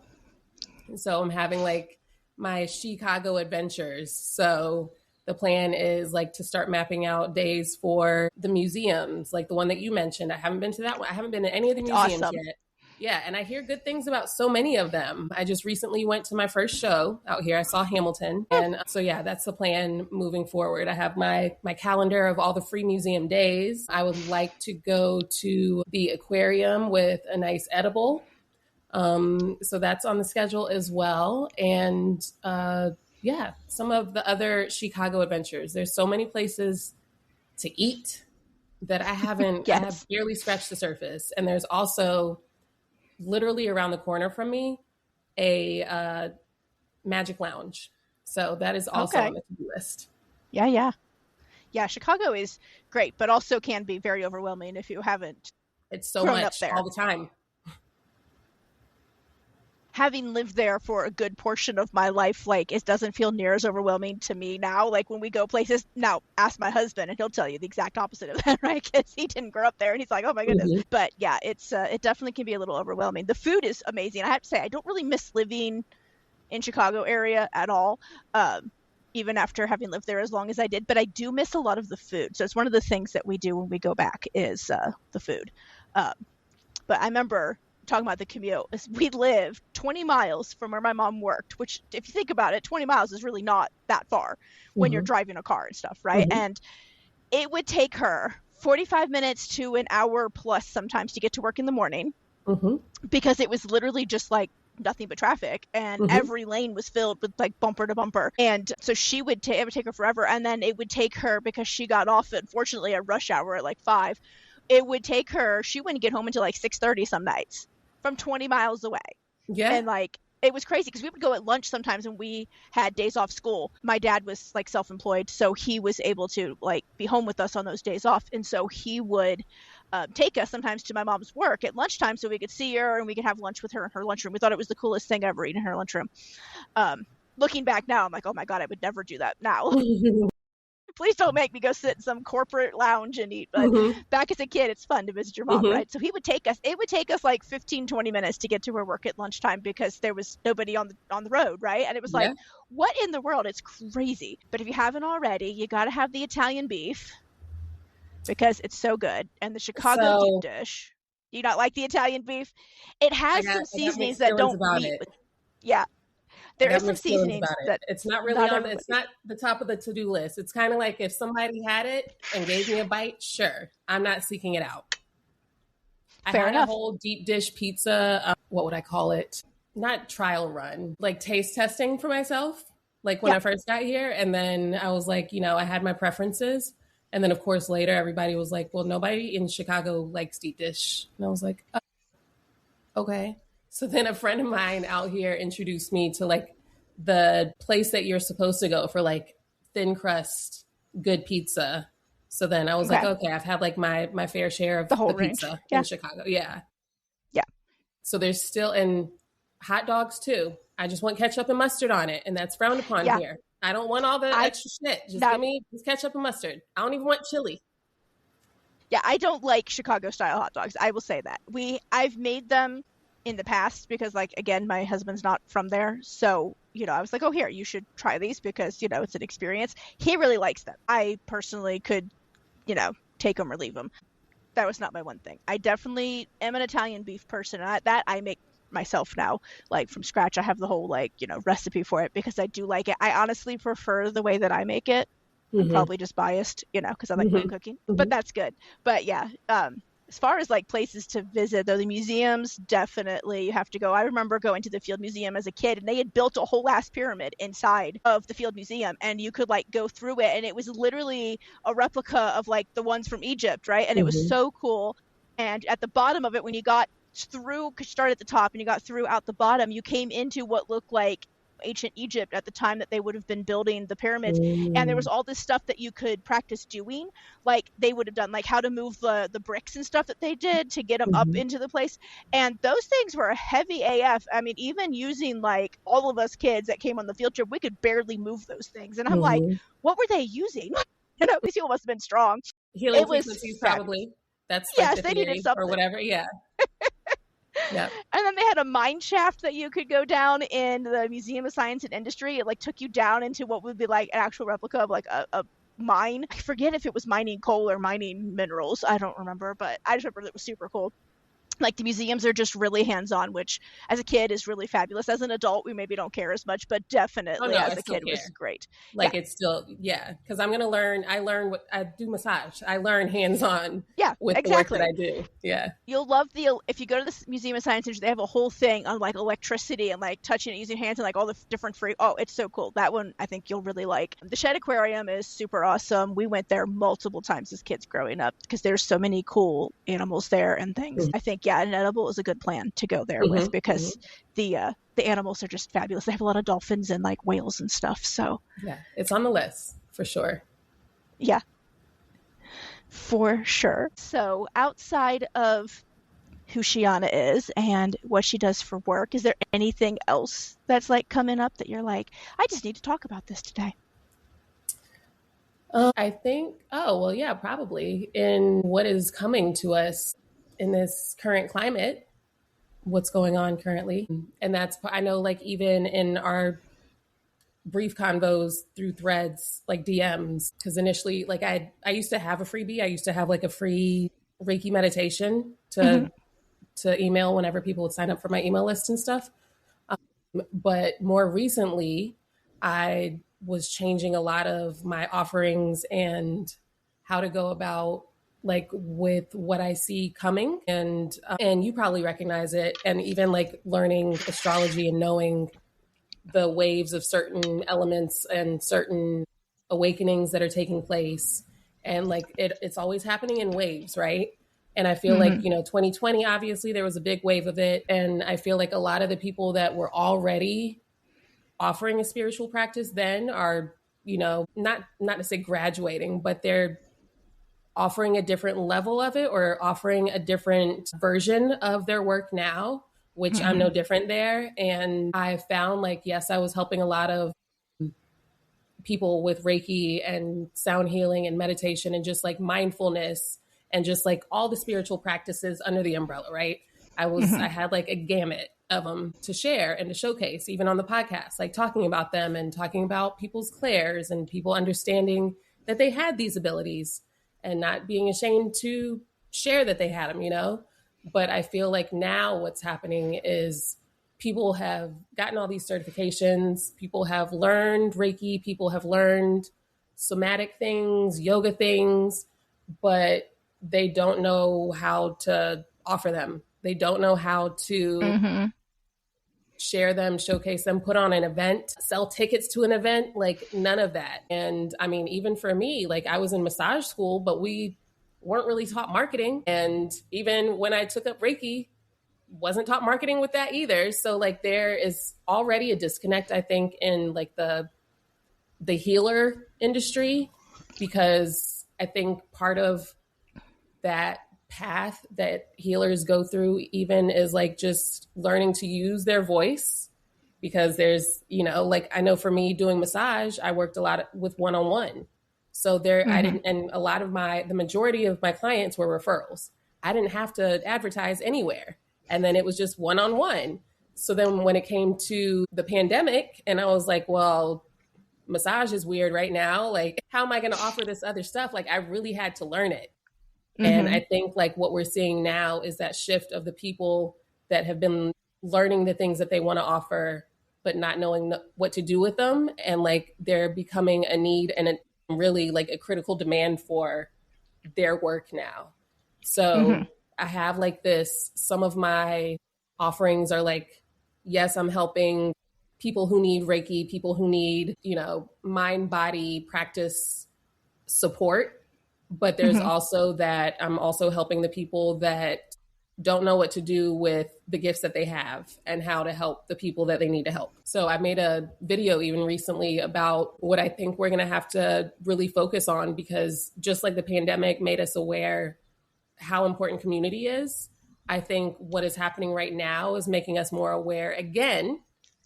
So I'm having like my Chicago adventures. So the plan is like to start mapping out days for the museums, like the one that you mentioned. I haven't been to that one. I haven't been to any of the museums yet. Yeah, and I hear good things about so many of them. I just recently went to my first show out here. I saw Hamilton. And so, yeah, that's the plan moving forward. I have my calendar of all the free museum days. I would like to go to the aquarium with a nice edible. So that's on the schedule as well. And yeah, some of the other Chicago adventures. There's so many places to eat that I haven't, I have barely scratched the surface. And there's also literally around the corner from me, a Magic Lounge. So that is also on the to-do list. Yeah. Chicago is great, but also can be very overwhelming if you haven't. It's so much up there all the time. Having lived there for a good portion of my life, like it doesn't feel near as overwhelming to me now. Like when we go places now, ask my husband and he'll tell you the exact opposite of that, right? Because he didn't grow up there and he's like, oh my goodness. But yeah, it definitely can be a little overwhelming. The food is amazing. I have to say, I don't really miss living in Chicago area at all. Even after having lived there as long as I did, but I do miss a lot of the food. So it's one of the things that we do when we go back is the food. But I remember talking about the commute, we live 20 miles from where my mom worked, which if you think about it, 20 miles is really not that far when you're driving a car and stuff, right? And it would take her 45 minutes to an hour plus sometimes to get to work in the morning because it was literally just like nothing but traffic and every lane was filled with like bumper to bumper. And so it would take her forever. And then it would take her, because she got off unfortunately at rush hour at like 5, it would take her, she wouldn't get home until like 6:30 some nights from 20 miles away. Yeah. And like, it was crazy because we would go at lunch sometimes when we had days off school. My dad was like self-employed, so he was able to like be home with us on those days off. And so he would take us sometimes to my mom's work at lunchtime so we could see her and we could have lunch with her in her lunchroom. We thought it was the coolest thing ever, eating in her lunchroom. Looking back now, I'm like, oh my God, I would never do that now. Please don't make me go sit in some corporate lounge and eat. But back as a kid, it's fun to visit your mom, right? So it would take us like 15, 20 minutes to get to her work at lunchtime because there was nobody on the road, right? And it was like, what in the world? It's crazy. But if you haven't already, you got to have the Italian beef because it's so good. And the Chicago deep dish. Do you not like the Italian beef? It has some seasonings that don't meet with, there is some seasonings that it's not really it's not the top of the to-do list. It's kind of like if somebody had it and gave me a bite, sure, I'm not seeking it out. Fair enough. A whole deep dish pizza, what would I call it? Not trial run, like taste testing for myself, like when I first got here. And then I was like, I had my preferences. And then of course later everybody was like, well, nobody in Chicago likes deep dish. And I was like, oh. Okay. So then a friend of mine out here introduced me to like the place that you're supposed to go for like thin crust, good pizza. So then I was like, Okay. okay, I've had like my fair share of The whole the range. pizza in Yeah. Chicago. Yeah. Yeah. So there's still, and hot dogs too. I just want ketchup and mustard on it, and that's frowned upon Yeah. here. I don't want all the I extra shit. Just now give me just ketchup and mustard. I don't even want chili. Yeah, I don't like Chicago style hot dogs. I will say that. I've made them in the past because like again, my husband's not from there. So, I was like, "Oh, here, you should try these because, it's an experience." He really likes them. I personally could, take them or leave them. That was not my one thing. I definitely am an Italian beef person, and that I make myself now, like from scratch. I have the whole like, recipe for it because I do like it. I honestly prefer the way that I make it. I'm Mm-hmm. probably just biased, because I like my own Mm-hmm. cooking, but Mm-hmm. that's good. But yeah, as far as like places to visit, though, the museums definitely you have to go. I remember going to the Field Museum as a kid, and they had built a whole ass pyramid inside of the Field Museum, and you could like go through it, and it was literally a replica of like the ones from Egypt, right? And it was Mm-hmm. so cool. And at the bottom of it, when you got through, because you started at the top and you got through out the bottom, you came into what looked like ancient Egypt at the time that they would have been building the pyramids. And there was Mm-hmm. all this stuff that you could practice doing, like they would have done, like how to move the bricks and stuff that they did to get them up Mm-hmm. into the place. And those things were heavy AF. I mean, even using like all of us kids that came on the field trip, we could barely move those things. And I'm like, Mm-hmm. what were they using? These people must have been strong. Healing It was frequencies, fabulous. probably. That's like Yes, the they needed theory or something. whatever. Yeah. Yeah. And then they had a mine shaft that you could go down in the Museum of Science and Industry. It like took you down into what would be like an actual replica of like a mine. I forget if it was mining coal or mining minerals. I don't remember, but I just remember it was super cool. Like the museums are just really hands-on, which as a kid is really fabulous. As an adult, we maybe don't care as much, but Oh definitely no, I as a still kid was care. great. Yeah, Like it's still, yeah, because I'm gonna learn. I learn what I do massage. I learn hands on yeah, with the work that exactly. I do. Yeah. You'll love if you go to the Museum of Science, they have a whole thing on like electricity and like touching it using hands and like all the different free. Oh, it's so cool. That one I think you'll really like. The Shed Aquarium is super awesome. We went there multiple times as kids growing up because there's so many cool animals there and things. I think an edible is a good plan to go there with Mm-hmm. because Mm-hmm. the animals are just fabulous. They have a lot of dolphins and like whales and stuff. So Yeah, it's on the list for sure. yeah, for sure. So outside of who Sheanah is and what she does for work, is there anything else that's like coming up that you're like, I just need to talk about this today? I think, oh, well, yeah, probably in what is coming to us in this current climate, what's going on currently. And that's, I know, like, even in our brief convos through threads, like DMs, because initially, like, I used to have a freebie. I used to have like a free Reiki meditation Mm-hmm. to email whenever people would sign up for my email list and stuff. But more recently, I was changing a lot of my offerings and how to go about like with what I see coming, and you probably recognize it, and even like learning astrology and knowing the waves of certain elements and certain awakenings that are taking place, and like it's always happening in waves, right? And I feel like, Mm-hmm. 2020, obviously there was a big wave of it, and I feel like a lot of the people that were already offering a spiritual practice then are, not to say graduating, but they're offering a different level of it or offering a different version of their work now, which I'm Mm-hmm. no different there. And I found like, yes, I was helping a lot of people with Reiki and sound healing and meditation and just like mindfulness and just like all the spiritual practices under the umbrella, right? I Mm-hmm. had like a gamut of them to share and to showcase, even on the podcast, like talking about them and talking about people's clairs and people understanding that they had these abilities and not being ashamed to share that they had them. But I feel like now what's happening is people have gotten all these certifications, people have learned Reiki, people have learned somatic things, yoga things, but they don't know how to offer them. They don't know how to Mm-hmm. share them, showcase them, put on an event, sell tickets to an event, like none of that. And I mean, even for me, like I was in massage school, but we weren't really taught marketing. And even when I took up Reiki, wasn't taught marketing with that either. So like there is already a disconnect, I think, in like the healer industry, because I think part of that path that healers go through even is like just learning to use their voice, because there's, like I know for me doing massage, I worked a lot with one-on-one. So there, I didn't, and a lot of the majority of my clients were referrals. I didn't have to advertise anywhere. And then it was just one-on-one. So then when it came to the pandemic and I was like, well, massage is weird right now. Like, how am I going to offer this other stuff? Like, I really had to learn it. And I think like what we're seeing now is that shift of the people that have been learning the things that they want to offer, but not knowing what to do with them. And like they're becoming a need and really like a critical demand for their work now. So I have like some of my offerings are like, yes, I'm helping people who need Reiki, people who need, mind body practice support. But there's also that I'm also helping the people that don't know what to do with the gifts that they have and how to help the people that they need to help. So I made a video even recently about what I think we're going to have to really focus on, because just like the pandemic made us aware how important community is, I think what is happening right now is making us more aware again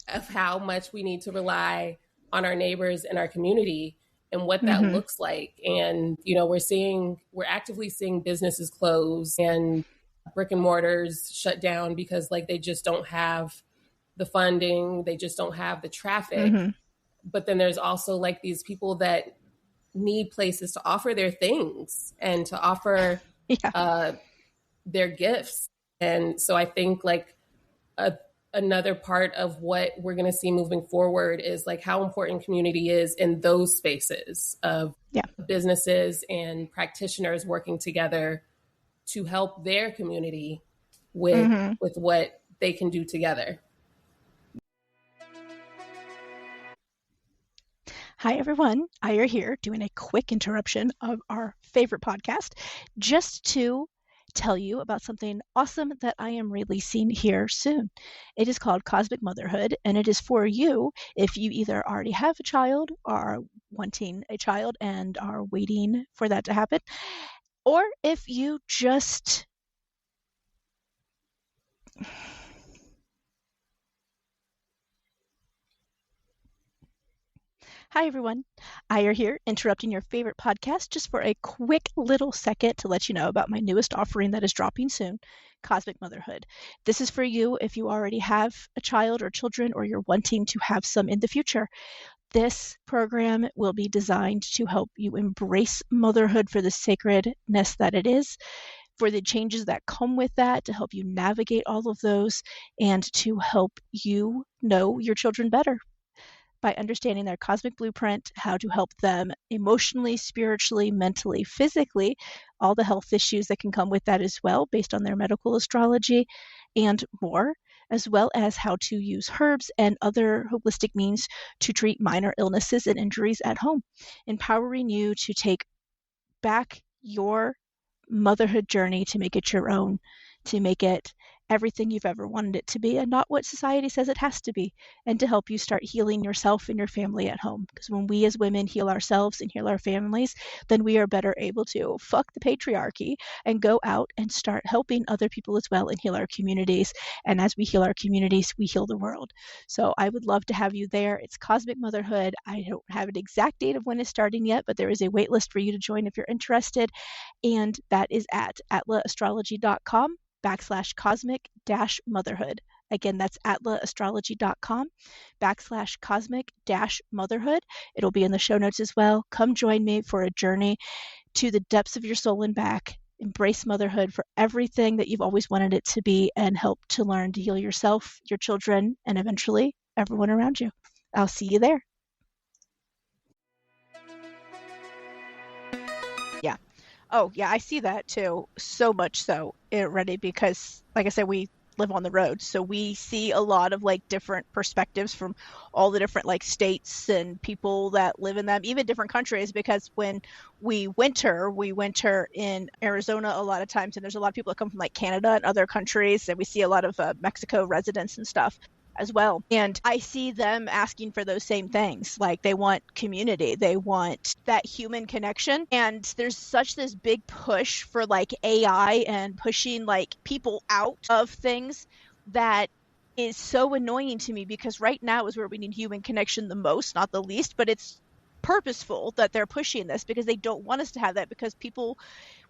of how much we need to rely on our neighbors and our community and what that looks like. And, we're actively seeing businesses close and brick and mortars shut down because like they just don't have the funding, they just don't have the traffic. But then there's also like these people that need places to offer their things and to offer their gifts. And so I think like another part of what we're going to see moving forward is like how important community is in those spaces of businesses and practitioners working together to help their community with what they can do together. Hi, everyone. Ira here doing a quick interruption of our favorite podcast just to tell you about something awesome that I am releasing here soon. It is called Cosmic Motherhood, and it is for you if you either already have a child or are wanting a child and are waiting for that to happen, or if you just Hi, everyone. Ira here, interrupting your favorite podcast just for a quick little second to let you know about my newest offering that is dropping soon, Cosmic Motherhood. This is for you if you already have a child or children or you're wanting to have some in the future. This program will be designed to help you embrace motherhood for the sacredness that it is, for the changes that come with that, to help you navigate all of those, and to help you know your children better by understanding their cosmic blueprint, how to help them emotionally, spiritually, mentally, physically, all the health issues that can come with that as well, based on their medical astrology and more, as well as how to use herbs and other holistic means to treat minor illnesses and injuries at home, empowering you to take back your motherhood journey to make it your own, to make it everything you've ever wanted it to be and not what society says it has to be, and to help you start healing yourself and your family at home. Because when we as women heal ourselves and heal our families, then we are better able to fuck the patriarchy and go out and start helping other people as well and heal our communities. And as we heal our communities, we heal the world. So I would love to have you there. It's Cosmic Motherhood. I don't have an exact date of when it's starting yet, but there is a wait list for you to join if you're interested. And that is at atlaastrology.com/cosmic-motherhood. Again, that's atlaastrology.com/cosmic-motherhood. It'll be in the show notes as well. Come join me for a journey to the depths of your soul and back. Embrace motherhood for everything that you've always wanted it to be, and help to learn to heal yourself, your children, and eventually everyone around you. I'll see you there. Yeah. Oh, yeah, I see that too. So much so already, because like I said, we live on the road. So we see a lot of like different perspectives from all the different like states and people that live in them, even different countries, because when we winter in Arizona a lot of times, and there's a lot of people that come from like Canada and other countries, and we see a lot of Mexico residents and stuff as well. And I see them asking for those same things. Like they want community, they want that human connection. And there's such this big push for like AI and pushing like people out of things that is so annoying to me, because right now is where we need human connection the most, not the least, but it's purposeful that they're pushing this because they don't want us to have that, because people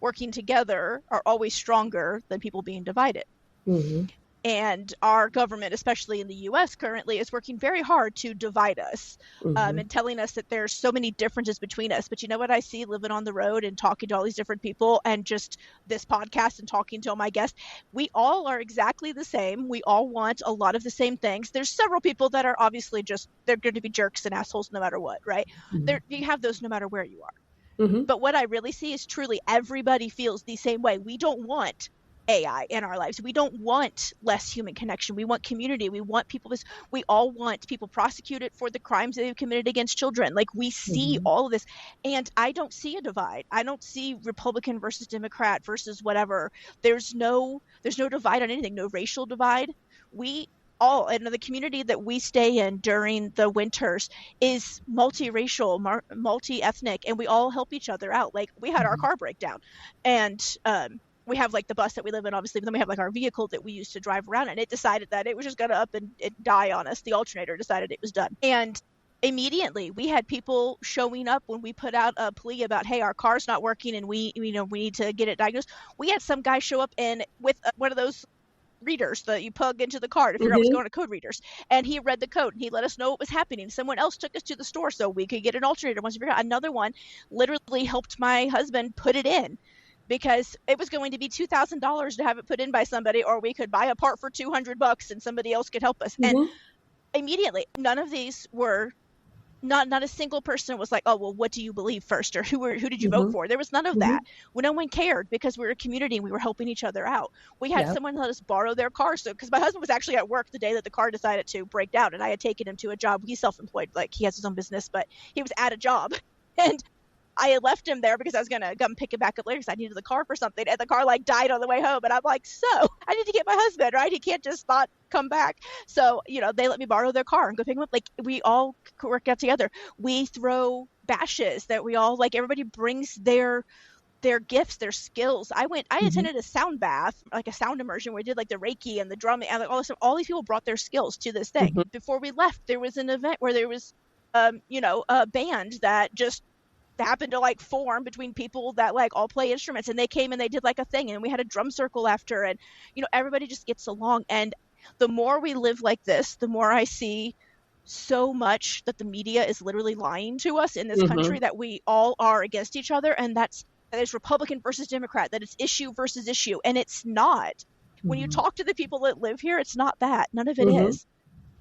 working together are always stronger than people being divided. Mm-hmm. And our government, especially in the U.S. currently, is working very hard to divide us, and telling us that there's so many differences between us. But you know what I see living on the road and talking to all these different people, and just this podcast and talking to all my guests, we all are exactly the same. We all want a lot of the same things. There's several people that are obviously just, they're going to be jerks and assholes no matter what, right? You have those no matter where you are. But what I really see is truly everybody feels the same way. We don't want AI in our lives. We don't want less human connection. We want community. We want people, we all want people prosecuted for the crimes they've committed against children. Like we see all of this, and I don't see a divide. I don't see Republican versus Democrat versus whatever. There's no divide on anything, no racial divide. We all, and the community that we stay in during the winters is multiracial, multi-ethnic, and we all help each other out. Like we had our car break down, and we have like the bus that we live in, obviously, but then we have like our vehicle that we used to drive around, and it decided that it was just going to up and die on us. The alternator decided it was done. And immediately we had people showing up when we put out a plea about, hey, our car's not working and we need to get it diagnosed. We had some guy show up and with one of those readers that you plug into the car to figure out what's going to code readers. And he read the code and he let us know what was happening. Someone else took us to the store so we could get an alternator. Once we figured out, another one literally helped my husband put it in, because it was going to be $2,000 to have it put in by somebody, or we could buy a part for $200 and somebody else could help us. And immediately, none of these were, not a single person was like, oh, well, what do you believe first? Or who did you vote for? There was none of that. Well, no one cared, because we were a community and we were helping each other out. We had someone let us borrow their car. So, because my husband was actually at work the day that the car decided to break down, and I had taken him to a job. He's self-employed, like he has his own business, but he was at a job. And I had left him there because I was going to come pick him back up later because I needed the car for something. And the car like died on the way home. And I'm like, so I need to get my husband, right? He can't just not come back. So, they let me borrow their car and go pick him up. Like we all work out together. We throw bashes that we all, like, everybody brings their gifts, their skills. I attended a sound bath, like a sound immersion, where we did like the Reiki and the drumming and like all this stuff. All these people brought their skills to this thing. Before we left, there was an event where there was, a band that just happened to like form between people that like all play instruments, and they came and they did like a thing, and we had a drum circle after, and everybody just gets along. And the more we live like this, the more I see so much that the media is literally lying to us in this country, that we all are against each other, and that it's Republican versus Democrat, that it's issue versus issue, and it's not. When you talk to the people that live here, it's not that. None of it is.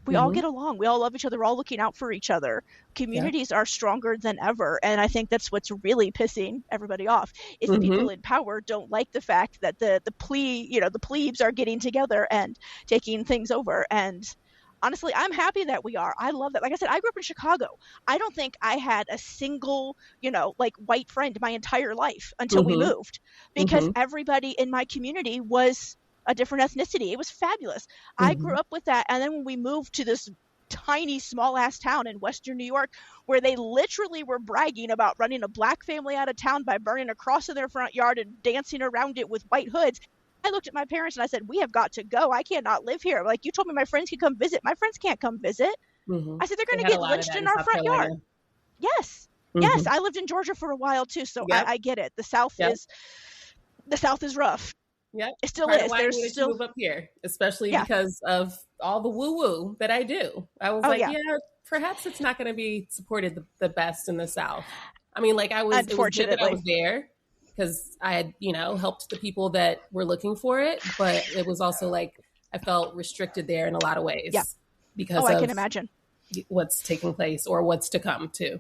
We all get along. We all love each other. We're all looking out for each other. Communities are stronger than ever. And I think that's what's really pissing everybody off, is the people in power don't like the fact that the plebes are getting together and taking things over. And honestly, I'm happy that we are. I love that. Like I said, I grew up in Chicago. I don't think I had a single, white friend my entire life until we moved, because everybody in my community was a different ethnicity. It was fabulous. I grew up with that. And then when we moved to this tiny, small ass town in Western New York, where they literally were bragging about running a black family out of town by burning a cross in their front yard and dancing around it with white hoods, I looked at my parents and I said, we have got to go. I cannot live here. Like, you told me my friends could come visit. My friends can't come visit. I said, they're going to get lynched in our front yard. Yes. Yes. I lived in Georgia for a while too. So I get it. The South is rough. Yeah, it still is. Why There's still move up here, especially because of all the woo-woo that I do. I was perhaps it's not going to be supported the best in the South. I mean, like, it was good that I was there because I had, helped the people that were looking for it, but it was also like I felt restricted there in a lot of ways. Yeah. Because I can imagine what's taking place or what's to come too.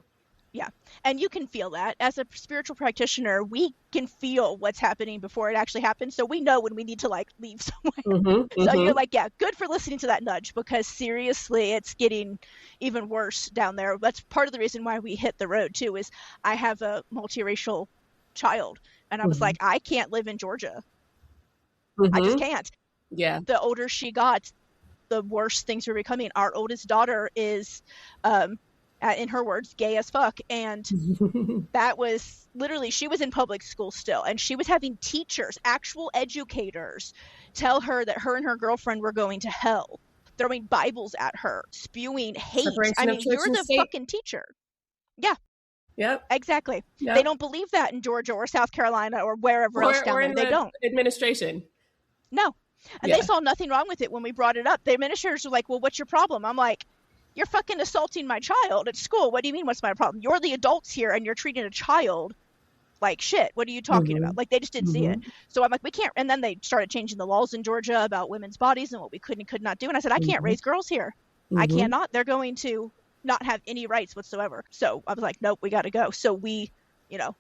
Yeah. And you can feel that. As a spiritual practitioner, we can feel what's happening before it actually happens. So we know when we need to like leave somewhere. Mm-hmm, So mm-hmm. you're like, yeah, good for listening to that nudge, because seriously, it's getting even worse down there. That's part of the reason why we hit the road too, is I have a multiracial child. And I was like, I can't live in Georgia. I just can't. Yeah. The older she got, the worse things were becoming. Our oldest daughter is, in her words, gay as fuck. And that was literally, she was in public school still. And she was having teachers, actual educators, tell her that her and her girlfriend were going to hell, throwing Bibles at her, spewing hate. Separation I of mean, church you're and the state. fucking teacher. Yeah. Yep. Exactly. Yep. They don't believe that in Georgia or South Carolina or wherever else down there. They don't. Administration. No. And they saw nothing wrong with it when we brought it up. The administrators were like, well, what's your problem? I'm like, you're fucking assaulting my child at school. What do you mean, what's my problem? You're the adults here and you're treating a child like shit. What are you talking about? Like, they just didn't see it. So I'm like, we can't. And then they started changing the laws in Georgia about women's bodies and what we could and could not do. And I said, I can't raise girls here. I cannot. They're going to not have any rights whatsoever. So I was like, nope, we got to go. So we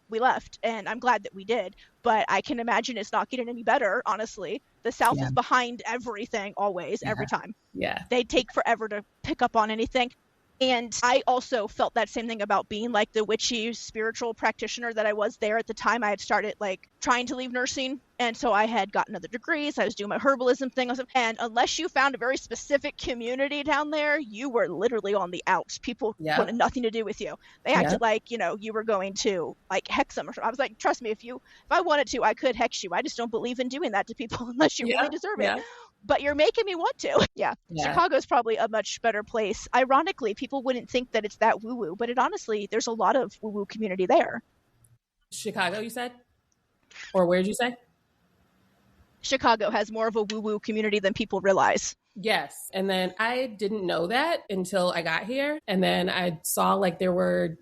left, and I'm glad that we did, but I can imagine it's not getting any better, honestly. The South is behind everything, always, every time. Yeah. They take forever to pick up on anything. And I also felt that same thing about being like the witchy spiritual practitioner that I was there at the time. I had started like trying to leave nursing. And so I had gotten other degrees. I was doing my herbalism thing. And unless you found a very specific community down there, you were literally on the outs. People wanted nothing to do with you. They acted like, you were going to like hex them or something. I was like, trust me, if I wanted to, I could hex you. I just don't believe in doing that to people unless you really deserve it. But you're making me want to. Chicago's probably a much better place. Ironically, people wouldn't think that it's that woo-woo, but honestly, there's a lot of woo-woo community there. Chicago, you said? Or where did you say? Chicago has more of a woo-woo community than people realize. Yes. And then I didn't know that until I got here. And then I saw like there's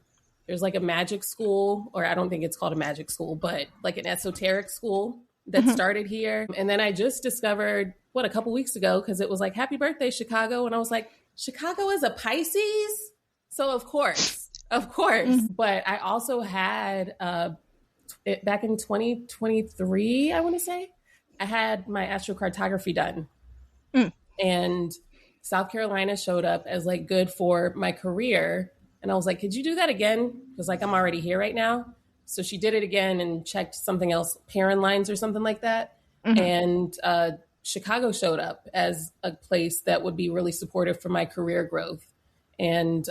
like a magic school, or I don't think it's called a magic school, but like an esoteric school that started here. And then I just discovered, a couple weeks ago, because it was like, happy birthday, Chicago. And I was like, Chicago is a Pisces? So of course. But I also had, back in 2023, I want to say, I had my astrocartography done. And South Carolina showed up as like good for my career. And I was like, could you do that again? Because like I'm already here right now. So she did it again and checked something else, parent lines or something like that. And Chicago showed up as a place that would be really supportive for my career growth. And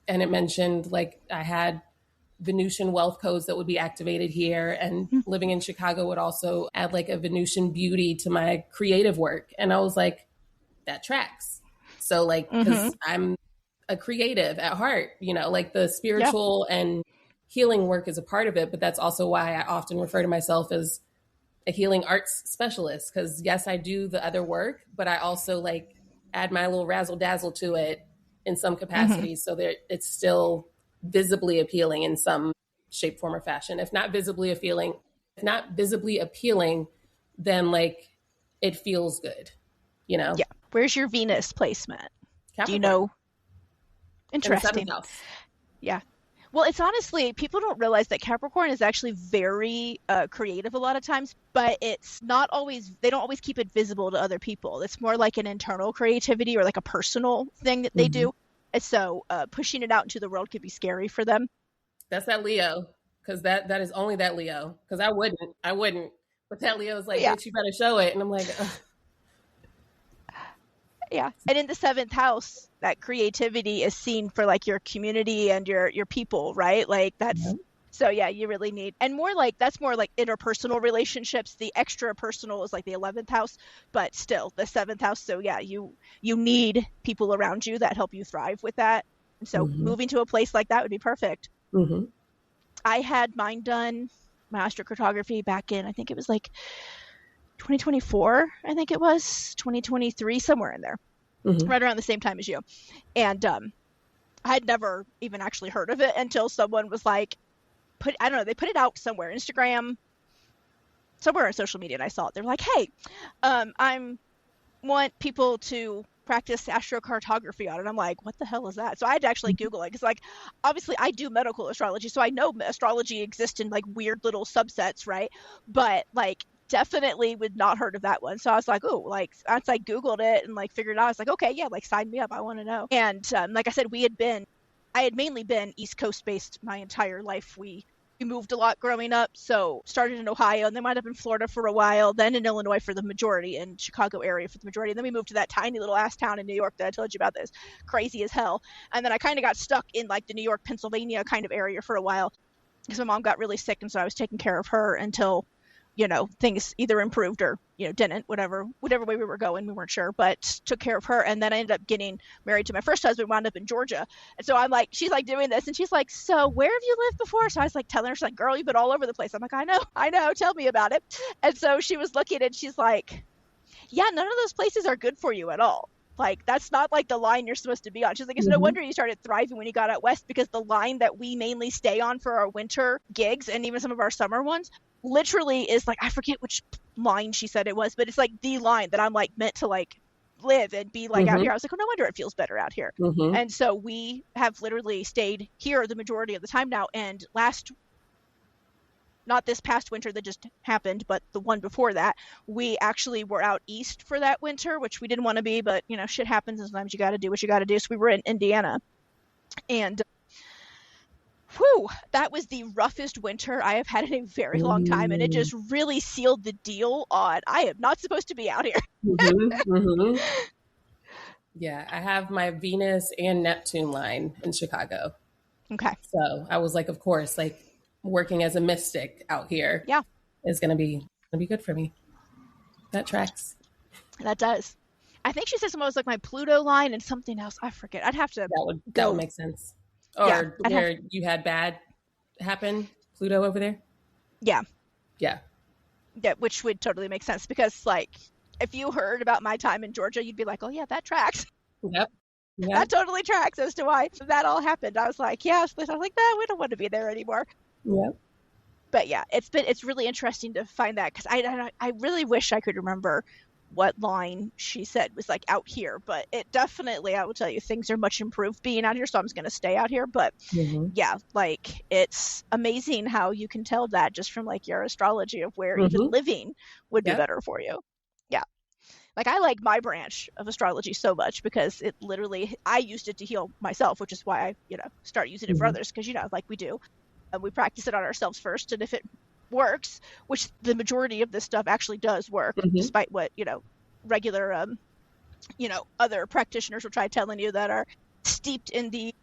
it mentioned like I had Venusian wealth codes that would be activated here, and living in Chicago would also add like a Venusian beauty to my creative work. And I was like, that tracks. So like, because I'm a creative at heart, like the spiritual and healing work is a part of it, but that's also why I often refer to myself as a healing arts specialist. Because yes, I do the other work, but I also like add my little razzle dazzle to it in some capacity, so that it's still visibly appealing in some shape, form, or fashion. If not visibly appealing, then like it feels good, Yeah. Where's your Venus placement? Capricorn. Do you know? Interesting. In the 7th house. Yeah. Well, it's honestly, people don't realize that Capricorn is actually very creative a lot of times, but it's not always, they don't always keep it visible to other people. It's more like an internal creativity or like a personal thing that they do. And so pushing it out into the world could be scary for them. That's that Leo, because that is only that Leo, because I wouldn't. But that Leo is like, bitch, you better show it. And I'm like, ugh. Yeah. And in the 7th house, that creativity is seen for like your community and your people, right? Like that's, so yeah, you really need, and that's more like interpersonal relationships. The extra personal is like the 11th house, but still the 7th house. So yeah, you need people around you that help you thrive with that. And so moving to a place like that would be perfect. I had mine done, my astrocartography, back in, I think it was like 2024, I think it was 2023, somewhere in there, right around the same time as you. And I had never even actually heard of it until someone was like, they put it out somewhere, Instagram, somewhere on social media, and I saw it. They're like, hey, I want people to practice astrocartography on it. I'm like, what the hell is that? So I had to actually Google it because, like, obviously I do medical astrology, so I know astrology exists in like weird little subsets, right? But like, definitely would not heard of that one. So I was like, oh, like, once I Googled it and like figured it out, I was like, okay, yeah, like sign me up. I want to know. And like I said, I had mainly been East Coast based my entire life. We moved a lot growing up, so started in Ohio and then wound up in Florida for a while, then in Illinois for the majority, and Chicago area for the majority, and then we moved to that tiny little ass town in New York that I told you about, that's crazy as hell. And then I kind of got stuck in like the New York, Pennsylvania kind of area for a while because my mom got really sick, and so I was taking care of her until, you know, things either improved or, you know, didn't, whatever way we were going, we weren't sure, but took care of her. And then I ended up getting married to my first husband, wound up in Georgia. And so I'm like, she's like doing this and she's like, so where have you lived before? So I was like telling her, she's like, girl, you've been all over the place. I'm like, I know, tell me about it. And so she was looking and she's like, yeah, none of those places are good for you at all. Like, that's not like the line you're supposed to be on. She's like, it's no wonder you started thriving when you got out west, because the line that we mainly stay on for our winter gigs and even some of our summer ones literally is like, I forget which line she said it was, but it's like the line that I'm like meant to like live and be like out here. I was like, oh, no wonder it feels better out here. And so we have literally stayed here the majority of the time now. And not this past winter that just happened, but the one before that, we actually were out east for that winter, which we didn't want to be, but you know, shit happens, and sometimes you got to do what you got to do. So we were in Indiana, and that was the roughest winter I have had in a very long time, and it just really sealed the deal on I am not supposed to be out here. Yeah, I have my Venus and Neptune line in Chicago. Okay. So I was like, of course, like, working as a mystic out here is gonna be good for me. That tracks. That does. I think she said something was like my Pluto line and something else. I forget. I'd have to. That would make sense. Or where you had bad happen, Pluto over there. Yeah, which would totally make sense, because like, if you heard about my time in Georgia, you'd be like, oh yeah, that tracks. Yep. That totally tracks as to why that all happened. I was like, yeah. I was like, no, we don't want to be there anymore. Yep. But yeah, it's really interesting to find that, because I really wish I could remember what line she said was like out here, but it definitely, I will tell you, things are much improved being out here, so I'm just going to stay out here. But yeah, like, it's amazing how you can tell that just from like your astrology of where even living would be better for you. Yeah. Like, I like my branch of astrology so much because it literally, I used it to heal myself, which is why I, you know, start using it for others, because, you know, like we do. We practice it on ourselves first, and if it works, which the majority of this stuff actually does work, despite what, you know, regular, you know, other practitioners will try telling you that are steeped in the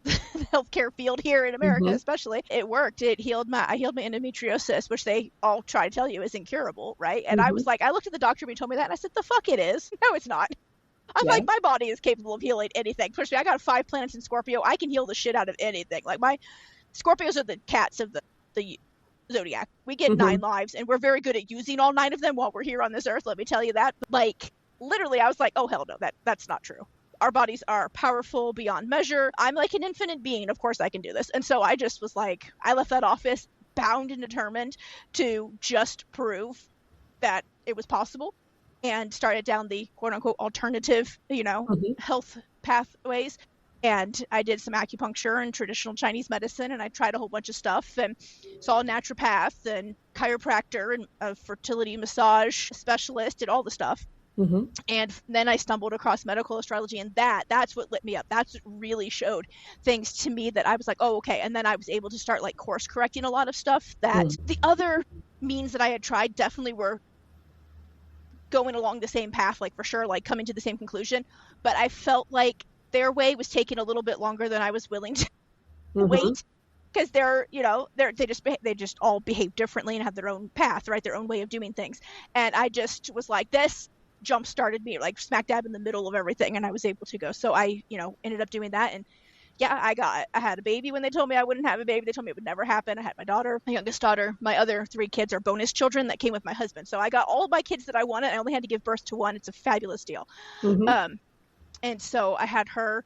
healthcare field here in America, especially. It worked. I healed my endometriosis, which they all try to tell you is incurable, right? And I was like, I looked at the doctor when he told me that, and I said, the fuck it is. No, it's not. I'm like, my body is capable of healing anything. Especially, I got 5 planets in Scorpio. I can heal the shit out of anything. Like, my Scorpios are the cats of the zodiac. We get 9 lives, and we're very good at using all 9 of them while we're here on this earth. Let me tell you that. But like, literally, I was like, oh hell no, that's not true. Our bodies are powerful beyond measure. I'm like an infinite being. Of course I can do this. And so I just was like, I left that office bound and determined to just prove that it was possible, and started down the quote unquote alternative, you know, health pathways. And I did some acupuncture and traditional Chinese medicine, and I tried a whole bunch of stuff, and saw a naturopath and chiropractor and a fertility massage specialist, and all the stuff. And then I stumbled across medical astrology, and that's what lit me up. That's what really showed things to me that I was like, oh, okay. And then I was able to start like course correcting a lot of stuff that the other means that I had tried definitely were going along the same path, like for sure, like coming to the same conclusion. But I felt like their way was taking a little bit longer than I was willing to wait, because they just all behave differently and have their own path, right? Their own way of doing things. And I just was like, this jump started me like smack dab in the middle of everything, and I was able to go. So I, you know, ended up doing that. And yeah, I had a baby when they told me I wouldn't have a baby. They told me it would never happen. I had my daughter, my youngest daughter. My other 3 kids are bonus children that came with my husband. So I got all of my kids that I wanted. I only had to give birth to 1. It's a fabulous deal. And so I had her,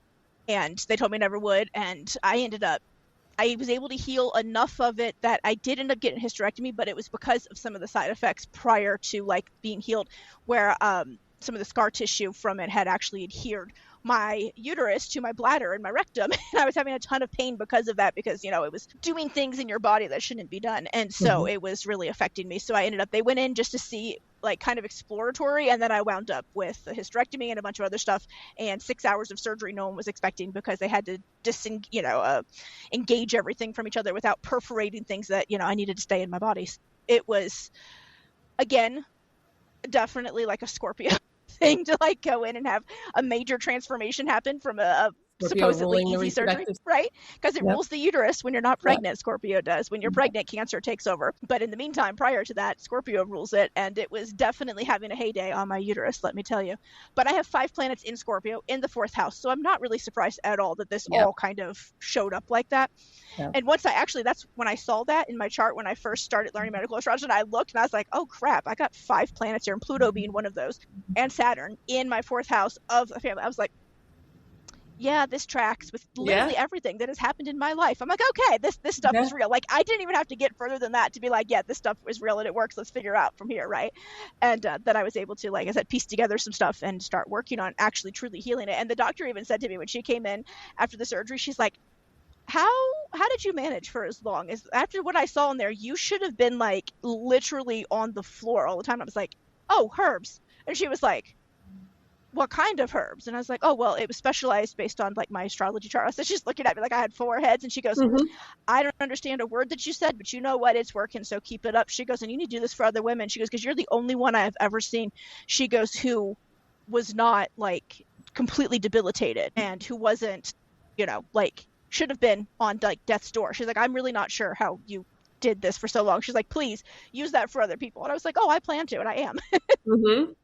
and they told me I never would. And I was able to heal enough of it that I did end up getting a hysterectomy, but it was because of some of the side effects prior to like being healed, where some of the scar tissue from it had actually adhered my uterus to my bladder and my rectum. And I was having a ton of pain because of that, because, you know, it was doing things in your body that shouldn't be done. And so it was really affecting me. So they went in just to see, like, kind of exploratory. And then I wound up with a hysterectomy and a bunch of other stuff and 6 hours of surgery no one was expecting, because they had to engage everything from each other without perforating things that, you know, I needed to stay in my body. It was, again, definitely like a Scorpio thing to like go in and have a major transformation happen from a supposedly easy surgery, right? Because it rules the uterus when you're not pregnant. Scorpio does. When you're pregnant, Cancer takes over. But in the meantime, prior to that, Scorpio rules it. And it was definitely having a heyday on my uterus, let me tell you. But I have 5 planets in Scorpio in the 4th house. So I'm not really surprised at all that this all kind of showed up like that. And once that's when I saw that in my chart when I first started learning medical astrology, and I looked and I was like, oh crap, I got 5 planets here, and Pluto being one of those, and Saturn in my 4th house of a family. I was like, yeah, this tracks with literally everything that has happened in my life. I'm like, okay, this stuff is real. Like, I didn't even have to get further than that to be like, yeah, this stuff is real and it works. Let's figure out from here, right? And that I was able to, like I said, piece together some stuff and start working on actually truly healing it. And the doctor even said to me when she came in after the surgery, she's like, how did you manage for as long? After what I saw in there, you should have been like literally on the floor all the time. I was like, oh, herbs. And she was like, what kind of herbs? And I was like, oh, well, it was specialized based on like my astrology chart. So she's looking at me like I had 4 heads, and she goes, I don't understand a word that you said, but you know what? It's working. So keep it up. She goes, and you need to do this for other women. She goes, because you're the only one I have ever seen. She goes, who was not like completely debilitated and who wasn't, you know, like should have been on like death's door. She's like, I'm really not sure how you did this for so long. She's like, please use that for other people. And I was like, oh, I plan to, and I am.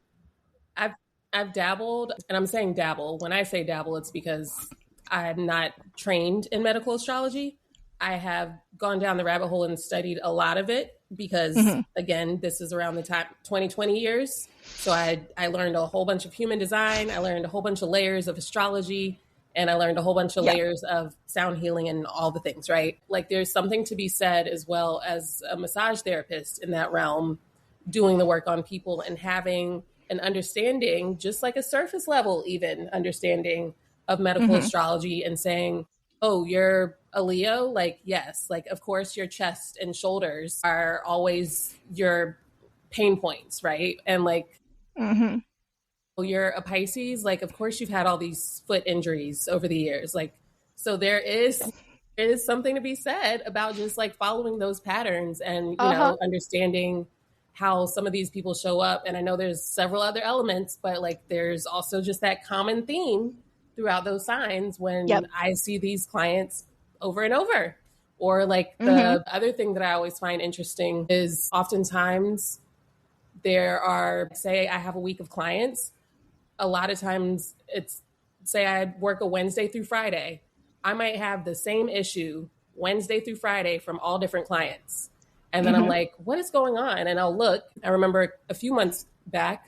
I've dabbled, and I'm saying dabble. When I say dabble, it's because I'm not trained in medical astrology. I have gone down the rabbit hole and studied a lot of it because, again, this is around the time 2020 years. So I learned a whole bunch of human design. I learned a whole bunch of layers of astrology, and I learned a whole bunch of layers of sound healing and all the things, right? Like, there's something to be said as well as a massage therapist in that realm, doing the work on people and having an understanding, just like a surface level, even understanding of medical astrology, and saying, oh, you're a Leo? Like, yes, like, of course, your chest and shoulders are always your pain points, right? And like, oh, you're a Pisces? Like, of course, you've had all these foot injuries over the years. Like, so there is something to be said about just like following those patterns and, you know, understanding how some of these people show up. And I know there's several other elements, but like there's also just that common theme throughout those signs when I see these clients over and over. Or like the other thing that I always find interesting is oftentimes there are, say I have a week of clients, a lot of times it's, say I work a Wednesday through Friday, I might have the same issue Wednesday through Friday from all different clients. And then I'm like, what is going on? And I'll look. I remember a few months back,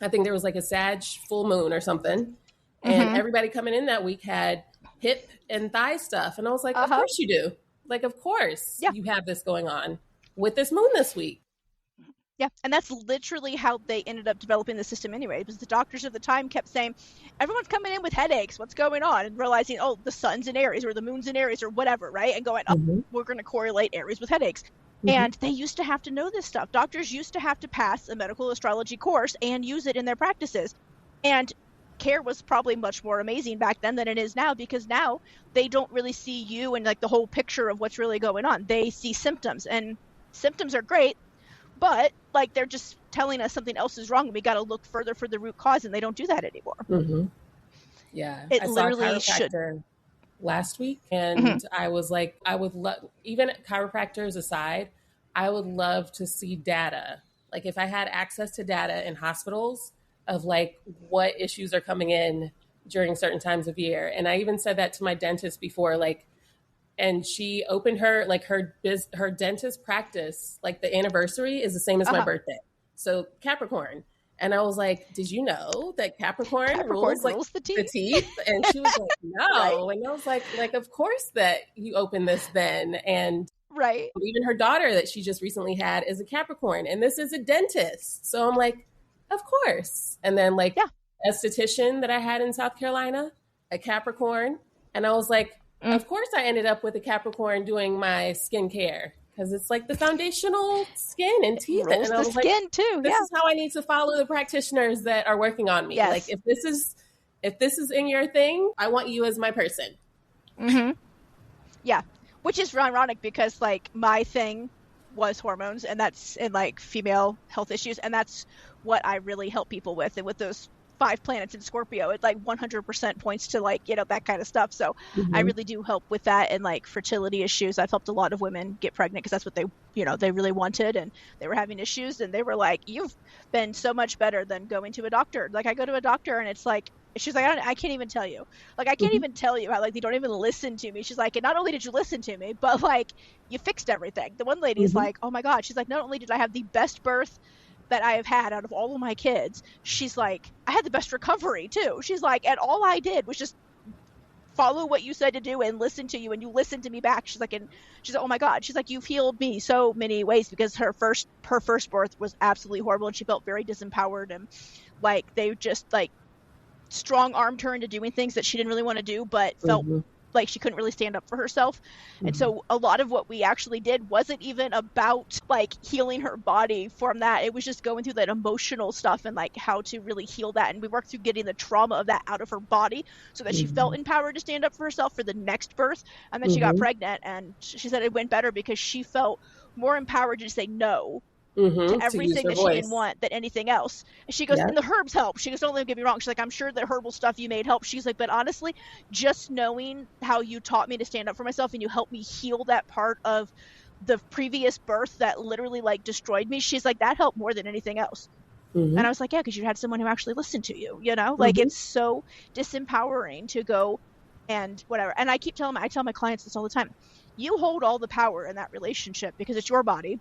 I think there was like a Sag full moon or something. And everybody coming in that week had hip and thigh stuff. And I was like, of course you do. Like, of course you have this going on with this moon this week. Yeah, and that's literally how they ended up developing the system anyway. Because the doctors of the time kept saying, everyone's coming in with headaches. What's going on? And realizing, oh, the sun's in Aries or the moon's in Aries or whatever, right? And going, oh, we're going to correlate Aries with headaches. And they used to have to know this stuff. Doctors used to have to pass a medical astrology course and use it in their practices. And care was probably much more amazing back then than it is now, because now they don't really see you and like the whole picture of what's really going on. They see symptoms, and symptoms are great, but like they're just telling us something else is wrong and we got to look further for the root cause, and they don't do that anymore. Yeah. It literally should. Last week, and I was like, I would love, even chiropractors aside, I would love to see data. Like, if I had access to data in hospitals of like what issues are coming in during certain times of year. And I even said that to my dentist before, like, and she opened her dentist practice, like the anniversary is the same as my birthday. So Capricorn. And I was like, did you know that Capricorn rules the teeth? And she was like, no. And I was like, of course that you open this then. And even her daughter that she just recently had is a Capricorn, and this is a dentist. So I'm like, of course. And then like Yeah. esthetician that I had in South Carolina, a Capricorn. And I was like, of course I ended up with a Capricorn doing my skincare because it's like the foundational skin and teeth. Rules And I the was skin like, too. this Yeah. is how I need to follow the practitioners that are working on me. Yes. Like if this is in your thing, I want you as my person. Mm-hmm. Yeah. Which is ironic because like my thing was hormones, and that's in like female health issues, and that's what I really help people with. And with those 5 planets in Scorpio, it like 100% points to like, you know, that kind of stuff. So I really do help with that, and like fertility issues. I've helped a lot of women get pregnant because that's what they, you know, they really wanted, and they were having issues, and they were like, you've been so much better than going to a doctor. Like I go to a doctor and it's like, she's like, I can't even tell you. Like, I can't even tell you how, like, they don't even listen to me. She's like, and not only did you listen to me, but, like, you fixed everything. The one lady is like, oh, my God. She's like, not only did I have the best birth that I have had out of all of my kids, she's like, I had the best recovery, too. She's like, and all I did was just follow what you said to do and listen to you, and you listened to me back. She's like, oh, my God. She's like, you've healed me so many ways, because her first birth was absolutely horrible, and she felt very disempowered, and, like, they just, like, strong armed her into doing things that she didn't really want to do, but felt like she couldn't really stand up for herself. And so a lot of what we actually did wasn't even about like healing her body from that. It was just going through that emotional stuff and like how to really heal that. And we worked through getting the trauma of that out of her body so that she felt empowered to stand up for herself for the next birth. And then she got pregnant, and she said it went better because she felt more empowered to say no to everything that she didn't want than anything else. And she goes, and the herbs help. She goes, don't let me get me wrong. She's like, I'm sure the herbal stuff you made helped. She's like, but honestly, just knowing how you taught me to stand up for myself and you helped me heal that part of the previous birth that literally like destroyed me, she's like, that helped more than anything else. And I was like, yeah, because you had someone who actually listened to you, you know, like it's so disempowering to go and whatever. And I tell my clients this all the time. You hold all the power in that relationship because it's your body.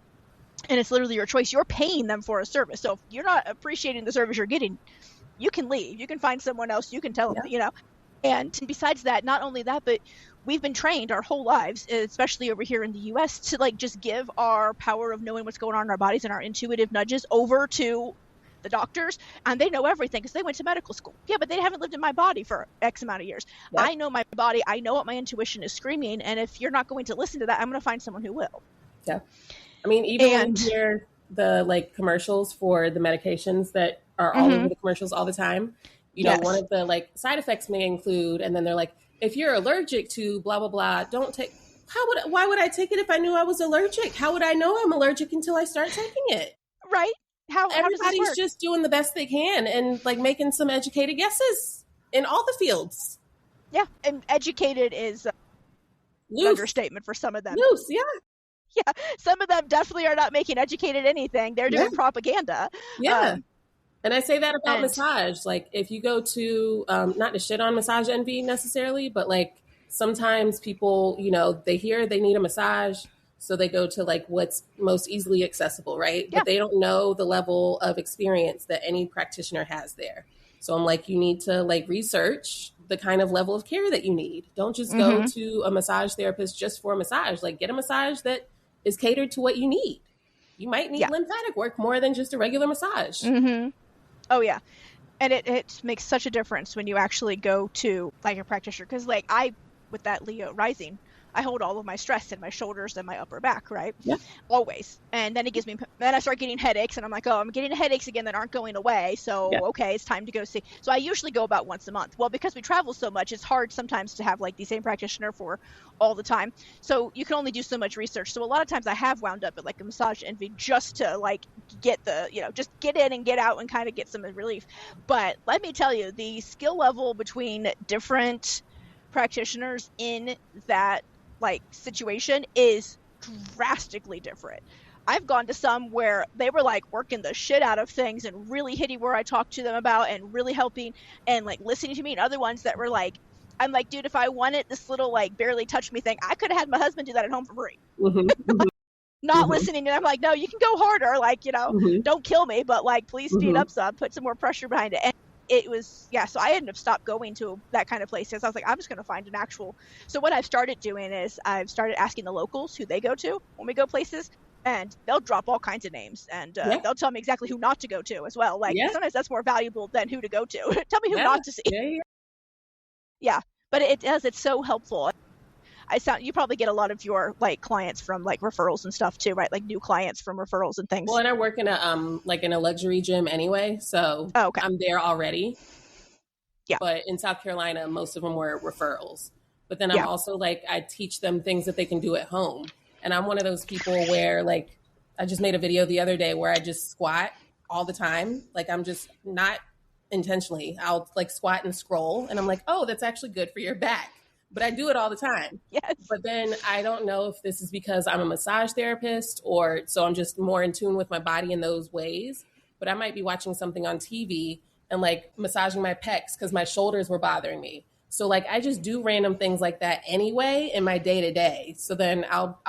And it's literally your choice. You're paying them for a service. So if you're not appreciating the service you're getting, you can leave. You can find someone else. You can tell them, you know. And besides that, not only that, but we've been trained our whole lives, especially over here in the U.S., to like just give our power of knowing what's going on in our bodies and our intuitive nudges over to the doctors, and they know everything because they went to medical school. Yeah, but they haven't lived in my body for X amount of years. I know my body. I know what my intuition is screaming. And if you're not going to listen to that, I'm going to find someone who will. Yeah. I mean, even when you hear the like commercials for the medications that are all over the commercials all the time, you know, one of the like side effects may include, and then they're like, if you're allergic to blah, blah, blah, don't take, why would I take it if I knew I was allergic? How would I know I'm allergic until I start taking it? Right. Everybody's just doing the best they can and like making some educated guesses in all the fields. Yeah. And educated is an understatement for some of them. Loose, yeah. Yeah, some of them definitely are not making educated anything. They're doing propaganda. Yeah. And I say that about massage. Like if you go to, not to shit on massage envy necessarily, but like sometimes people, you know, they hear they need a massage, so they go to like what's most easily accessible, right? Yeah. But they don't know the level of experience that any practitioner has there. So I'm like, you need to like research the kind of level of care that you need. Don't just go to a massage therapist just for a massage. Like get a massage that is catered to what you need. You might need lymphatic work more than just a regular massage. Oh yeah. And it makes such a difference when you actually go to like a practitioner. Because like with that Leo rising, I hold all of my stress in my shoulders and my upper back, right? Yeah. Always. And then then I start getting headaches, and I'm like, oh, I'm getting headaches again that aren't going away. So, okay, it's time to go see. So I usually go about once a month. Well, because we travel so much, it's hard sometimes to have like the same practitioner for all the time. So you can only do so much research. So a lot of times I have wound up at like a massage envy just to like get just get in and get out and kind of get some relief. But let me tell you, the skill level between different practitioners in that like situation is drastically different. I've gone to some where they were like working the shit out of things and really hitting where I talked to them about and really helping and like listening to me, and other ones that were like, I'm like, dude, if I wanted this little like barely touch me thing, I could have had my husband do that at home for free. Not listening. And I'm like, no, you can go harder, like, you know, don't kill me, but like please speed up some, put some more pressure behind it. And it was, so I ended up stopped going to that kind of place because I was like, I'm just going to find an actual. So what I've started doing is I've started asking the locals who they go to when we go places. and they'll drop all kinds of names, and they'll tell me exactly who not to go to as well. Like sometimes that's more valuable than who to go to. Tell me who not to see. Yeah, but it's so helpful. You probably get a lot of your like clients from like referrals and stuff too, right? Like new clients from referrals and things. Well, and I work in a luxury gym anyway, so I'm there already. Yeah. But in South Carolina, most of them were referrals. But then I'm also like, I teach them things that they can do at home. And I'm one of those people where like, I just made a video the other day where I just squat all the time. Like I'm just not intentionally, I'll like squat and scroll. And I'm like, oh, that's actually good for your back. But I do it all the time. Yes. But then I don't know if this is because I'm a massage therapist or so I'm just more in tune with my body in those ways. But I might be watching something on TV and like massaging my pecs because my shoulders were bothering me. So like I just do random things like that anyway in my day to day. So then I'll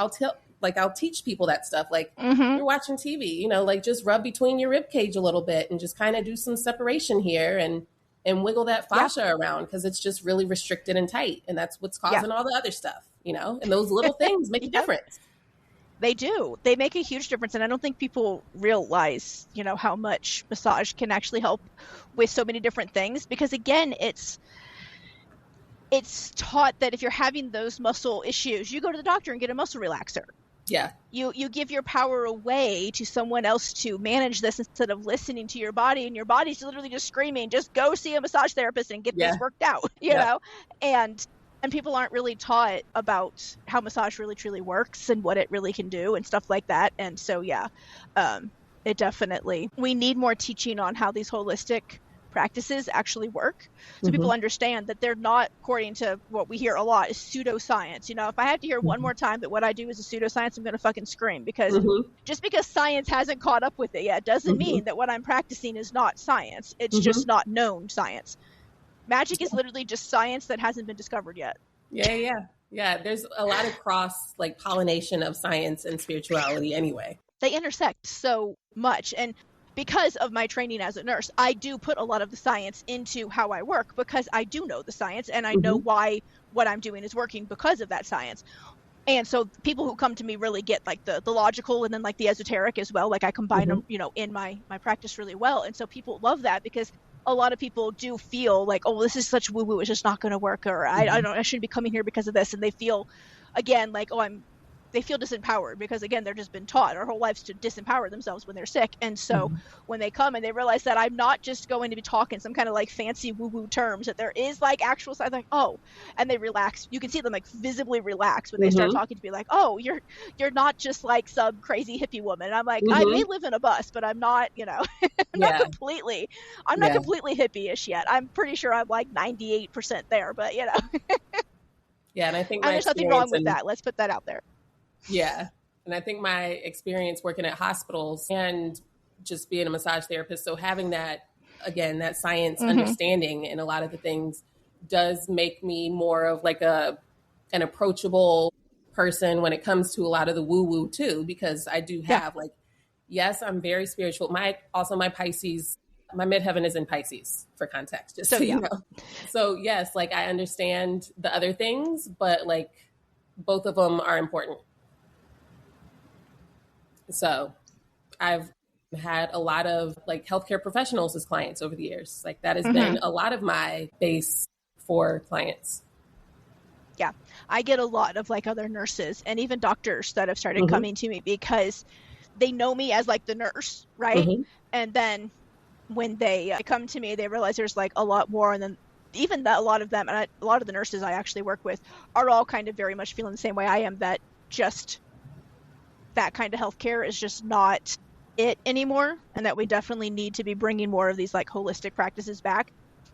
teach people that stuff. Like you're watching TV, you know, like just rub between your rib cage a little bit and just kind of do some separation here and wiggle that fascia around because it's just really restricted and tight. And that's what's causing all the other stuff, you know, and those little things make a difference. They do. They make a huge difference. And I don't think people realize, you know, how much massage can actually help with so many different things. Because again, it's taught that if you're having those muscle issues, you go to the doctor and get a muscle relaxer. Yeah. You give your power away to someone else to manage this instead of listening to your body, and your body's literally just screaming, just go see a massage therapist and get this worked out, you know? And people aren't really taught about how massage really truly works and what it really can do and stuff like that. And so, it definitely, we need more teaching on how these holistic practices actually work, so people understand that they're not, according to what we hear a lot, is pseudoscience. You know, if I have to hear one more time that what I do is a pseudoscience, I'm going to fucking scream, because just because science hasn't caught up with it yet doesn't mean that what I'm practicing is not science. It's just not known science. Magic is literally just science that hasn't been discovered yet. Yeah. There's a lot of cross like pollination of science and spirituality anyway. They intersect so much, and because of my training as a nurse, I do put a lot of the science into how I work, because I do know the science and I know why what I'm doing is working because of that science. And so people who come to me really get like the logical and then like the esoteric as well. Like I combine them, you know, in my practice really well. And so people love that, because a lot of people do feel like, oh, this is such woo-woo, it's just not going to work, or I shouldn't be coming here because of this. And they feel, again, like, they feel disempowered, because again, they're just been taught our whole lives to disempower themselves when they're sick. And so when they come and they realize that I'm not just going to be talking some kind of like fancy woo-woo terms, that there is like actual science, like, oh, and they relax. You can see them like visibly relax when they start talking to me, like, oh, you're not just like some crazy hippie woman. And I'm like, I may live in a bus, but I'm not, you know, I'm not completely hippie-ish yet. I'm pretty sure I'm like 98% there, but you know. Yeah, and I think there's nothing wrong with that. Let's put that out there. Yeah. And I think my experience working at hospitals and just being a massage therapist, so having that, again, that science understanding in a lot of the things does make me more of like an approachable person when it comes to a lot of the woo-woo too, because I do have like, yes, I'm very spiritual. My Pisces, my midheaven is in Pisces, for context, just so you know. So yes, like I understand the other things, but like both of them are important. So I've had a lot of like healthcare professionals as clients over the years. Like that has been a lot of my base for clients. Yeah. I get a lot of like other nurses and even doctors that have started coming to me because they know me as like the nurse, right? And then when they come to me, they realize there's like a lot more. And then even that, a lot of them, and a lot of the nurses I actually work with are all kind of very much feeling the same way I am, that just that kind of healthcare is just not it anymore, and that we definitely need to be bringing more of these like holistic practices back.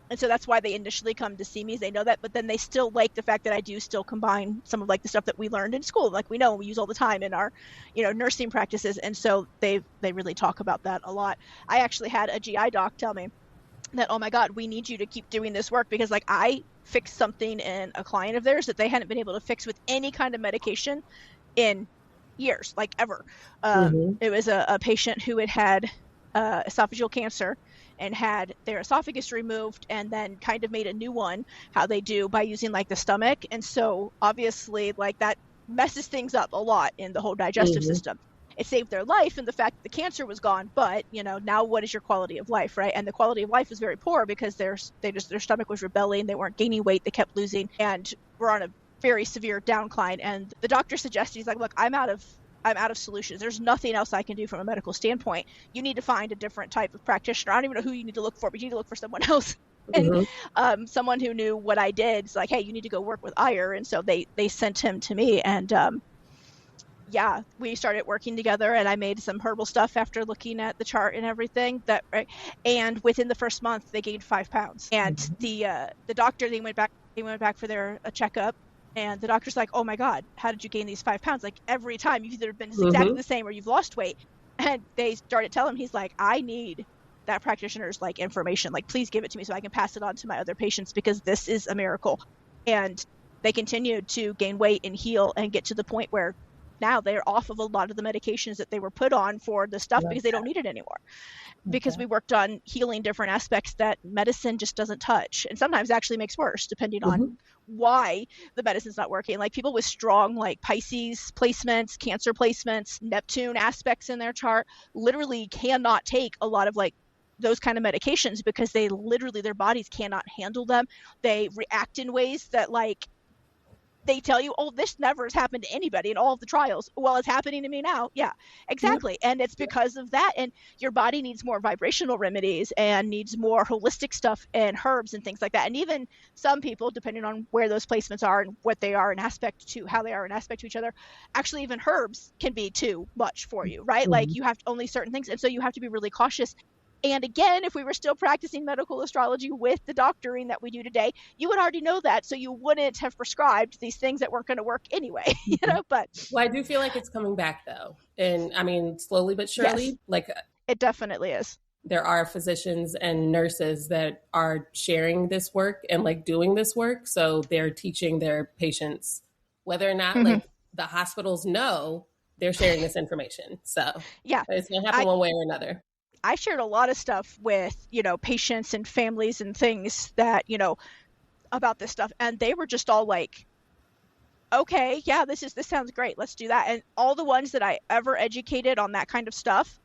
And so that's why they initially come to see me. They know that, but then they still like the fact that I do still combine some of like the stuff that we learned in school, like we know we use all the time in our, you know, nursing practices. And so they really talk about that a lot. I actually had a GI doc tell me that, oh my God, we need you to keep doing this work, because like I fixed something in a client of theirs that they hadn't been able to fix with any kind of medication in years, like ever. It was a patient who had esophageal cancer and had their esophagus removed and then kind of made a new one, how they do by using like the stomach. And so obviously like that messes things up a lot in the whole digestive system. it saved their life and the fact that the cancer was gone, but now what is your quality of life, right? And the quality of life was very poor because their stomach was rebelling, they weren't gaining weight, they kept losing, and were on a very severe downcline. And the doctor suggested, he's like, look, I'm out of solutions. There's nothing else I can do from a medical standpoint. You need to find a different type of practitioner. I don't even know who you need to look for, but you need to look for someone else. And someone who knew what I did is like, hey, you need to go work with Iyer. And so they sent him to me, and we started working together, and I made some herbal stuff after looking at the chart and everything. And within the first month, they gained 5 pounds. And the doctor, they went back for their checkup. And the doctor's like, oh my God, how did you gain these 5 pounds? Like every time you've either been exactly the same or you've lost weight. And they started telling him, he's like, I need that practitioner's like information. Like, please give it to me so I can pass it on to my other patients, because this is a miracle. And they continued to gain weight and heal and get to the point where now they're off of a lot of the medications that they were put on for the stuff because they don't need it anymore. Because we worked on healing different aspects that medicine just doesn't touch, and sometimes actually makes worse depending on why the medicine's not working. Like people with strong like Pisces placements, Cancer placements, Neptune aspects in their chart literally cannot take a lot of like those kind of medications because they literally, their bodies cannot handle them. They react in ways that like they tell you, oh, this never has happened to anybody in all of the trials. Well, it's happening to me now. Yeah, exactly. And it's because of that. And your body needs more vibrational remedies and needs more holistic stuff and herbs and things like that. And even some people, depending on where those placements are and what they are in aspect to how they are in aspect to each other, actually even herbs can be too much for you, right? Like you have only certain things. And so you have to be really cautious. And again, if we were still practicing medical astrology with the doctoring that we do today, you would already know that. So you wouldn't have prescribed these things that weren't going to work anyway, but. Well, I do feel like it's coming back though. And I mean, slowly but surely, yes, like it definitely is. There are physicians and nurses that are sharing this work and like doing this work. So they're teaching their patients whether or not like the hospitals know they're sharing this information. So yeah, it's going to happen one way or another. I shared a lot of stuff with, patients and families and things that, about this stuff. And they were just all like, okay, yeah, this sounds great. Let's do that. And all the ones that I ever educated on that kind of stuff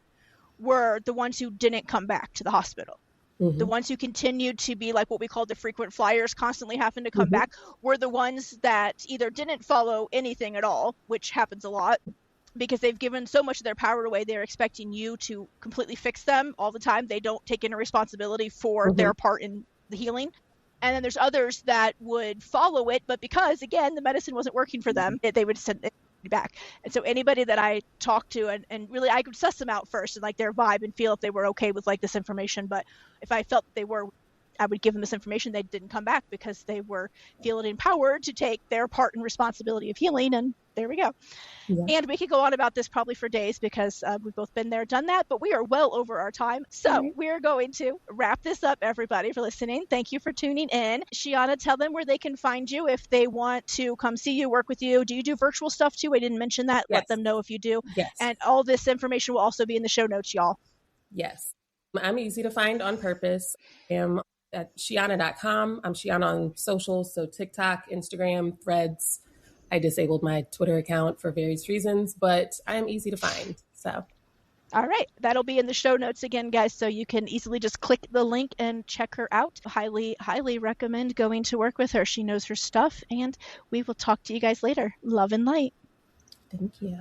were the ones who didn't come back to the hospital. The ones who continued to be like what we call the frequent flyers, constantly having to come back, were the ones that either didn't follow anything at all, which happens a lot, because they've given so much of their power away. They're expecting you to completely fix them all the time. They don't take any responsibility for their part in the healing. And then there's others that would follow it, but because, again, the medicine wasn't working for them, they would send it back. And so anybody that I talked to, and really I could suss them out first and like their vibe and feel if they were okay with like this information. But if I felt they were, I would give them this information. They didn't come back because they were feeling empowered to take their part in responsibility of healing. And there we go. Yeah. And we could go on about this probably for days because we've both been there, done that, but we are well over our time. So we're going to wrap this up, everybody, for listening. Thank you for tuning in. Sheanah, tell them where they can find you if they want to come see you, work with you. Do you do virtual stuff too? I didn't mention that. Yes. Let them know if you do. Yes. And all this information will also be in the show notes, y'all. Yes. I'm easy to find on purpose. I'm at Sheanah.com. I'm Sheanah on social, so TikTok, Instagram, Threads. I disabled my Twitter account for various reasons, but I am easy to find. So, all right. That'll be in the show notes again, guys, so you can easily just click the link and check her out. Highly, highly recommend going to work with her. She knows her stuff, and we will talk to you guys later. Love and light. Thank you.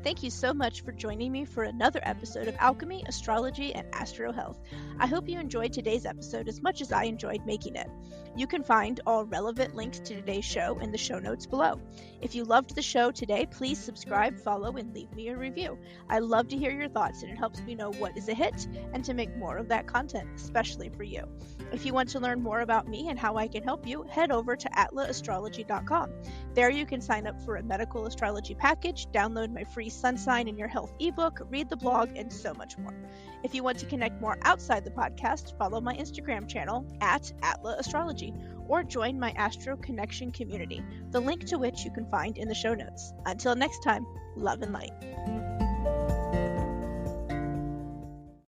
Thank you so much for joining me for another episode of Alchemy, Astrology, and Astro Health. I hope you enjoyed today's episode as much as I enjoyed making it. You can find all relevant links to today's show in the show notes below. If you loved the show today, please subscribe, follow, and leave me a review. I love to hear your thoughts, and it helps me know what is a hit and to make more of that content, especially for you. If you want to learn more about me and how I can help you, head over to atlaastrology.com. There you can sign up for a medical astrology package, download my free sun sign and your health ebook, read the blog, and so much more. If you want to connect more outside the podcast, follow my Instagram channel at @atlaastrology or join my Astro Connection community, the link to which you can find in the show notes. Until next time, love and light.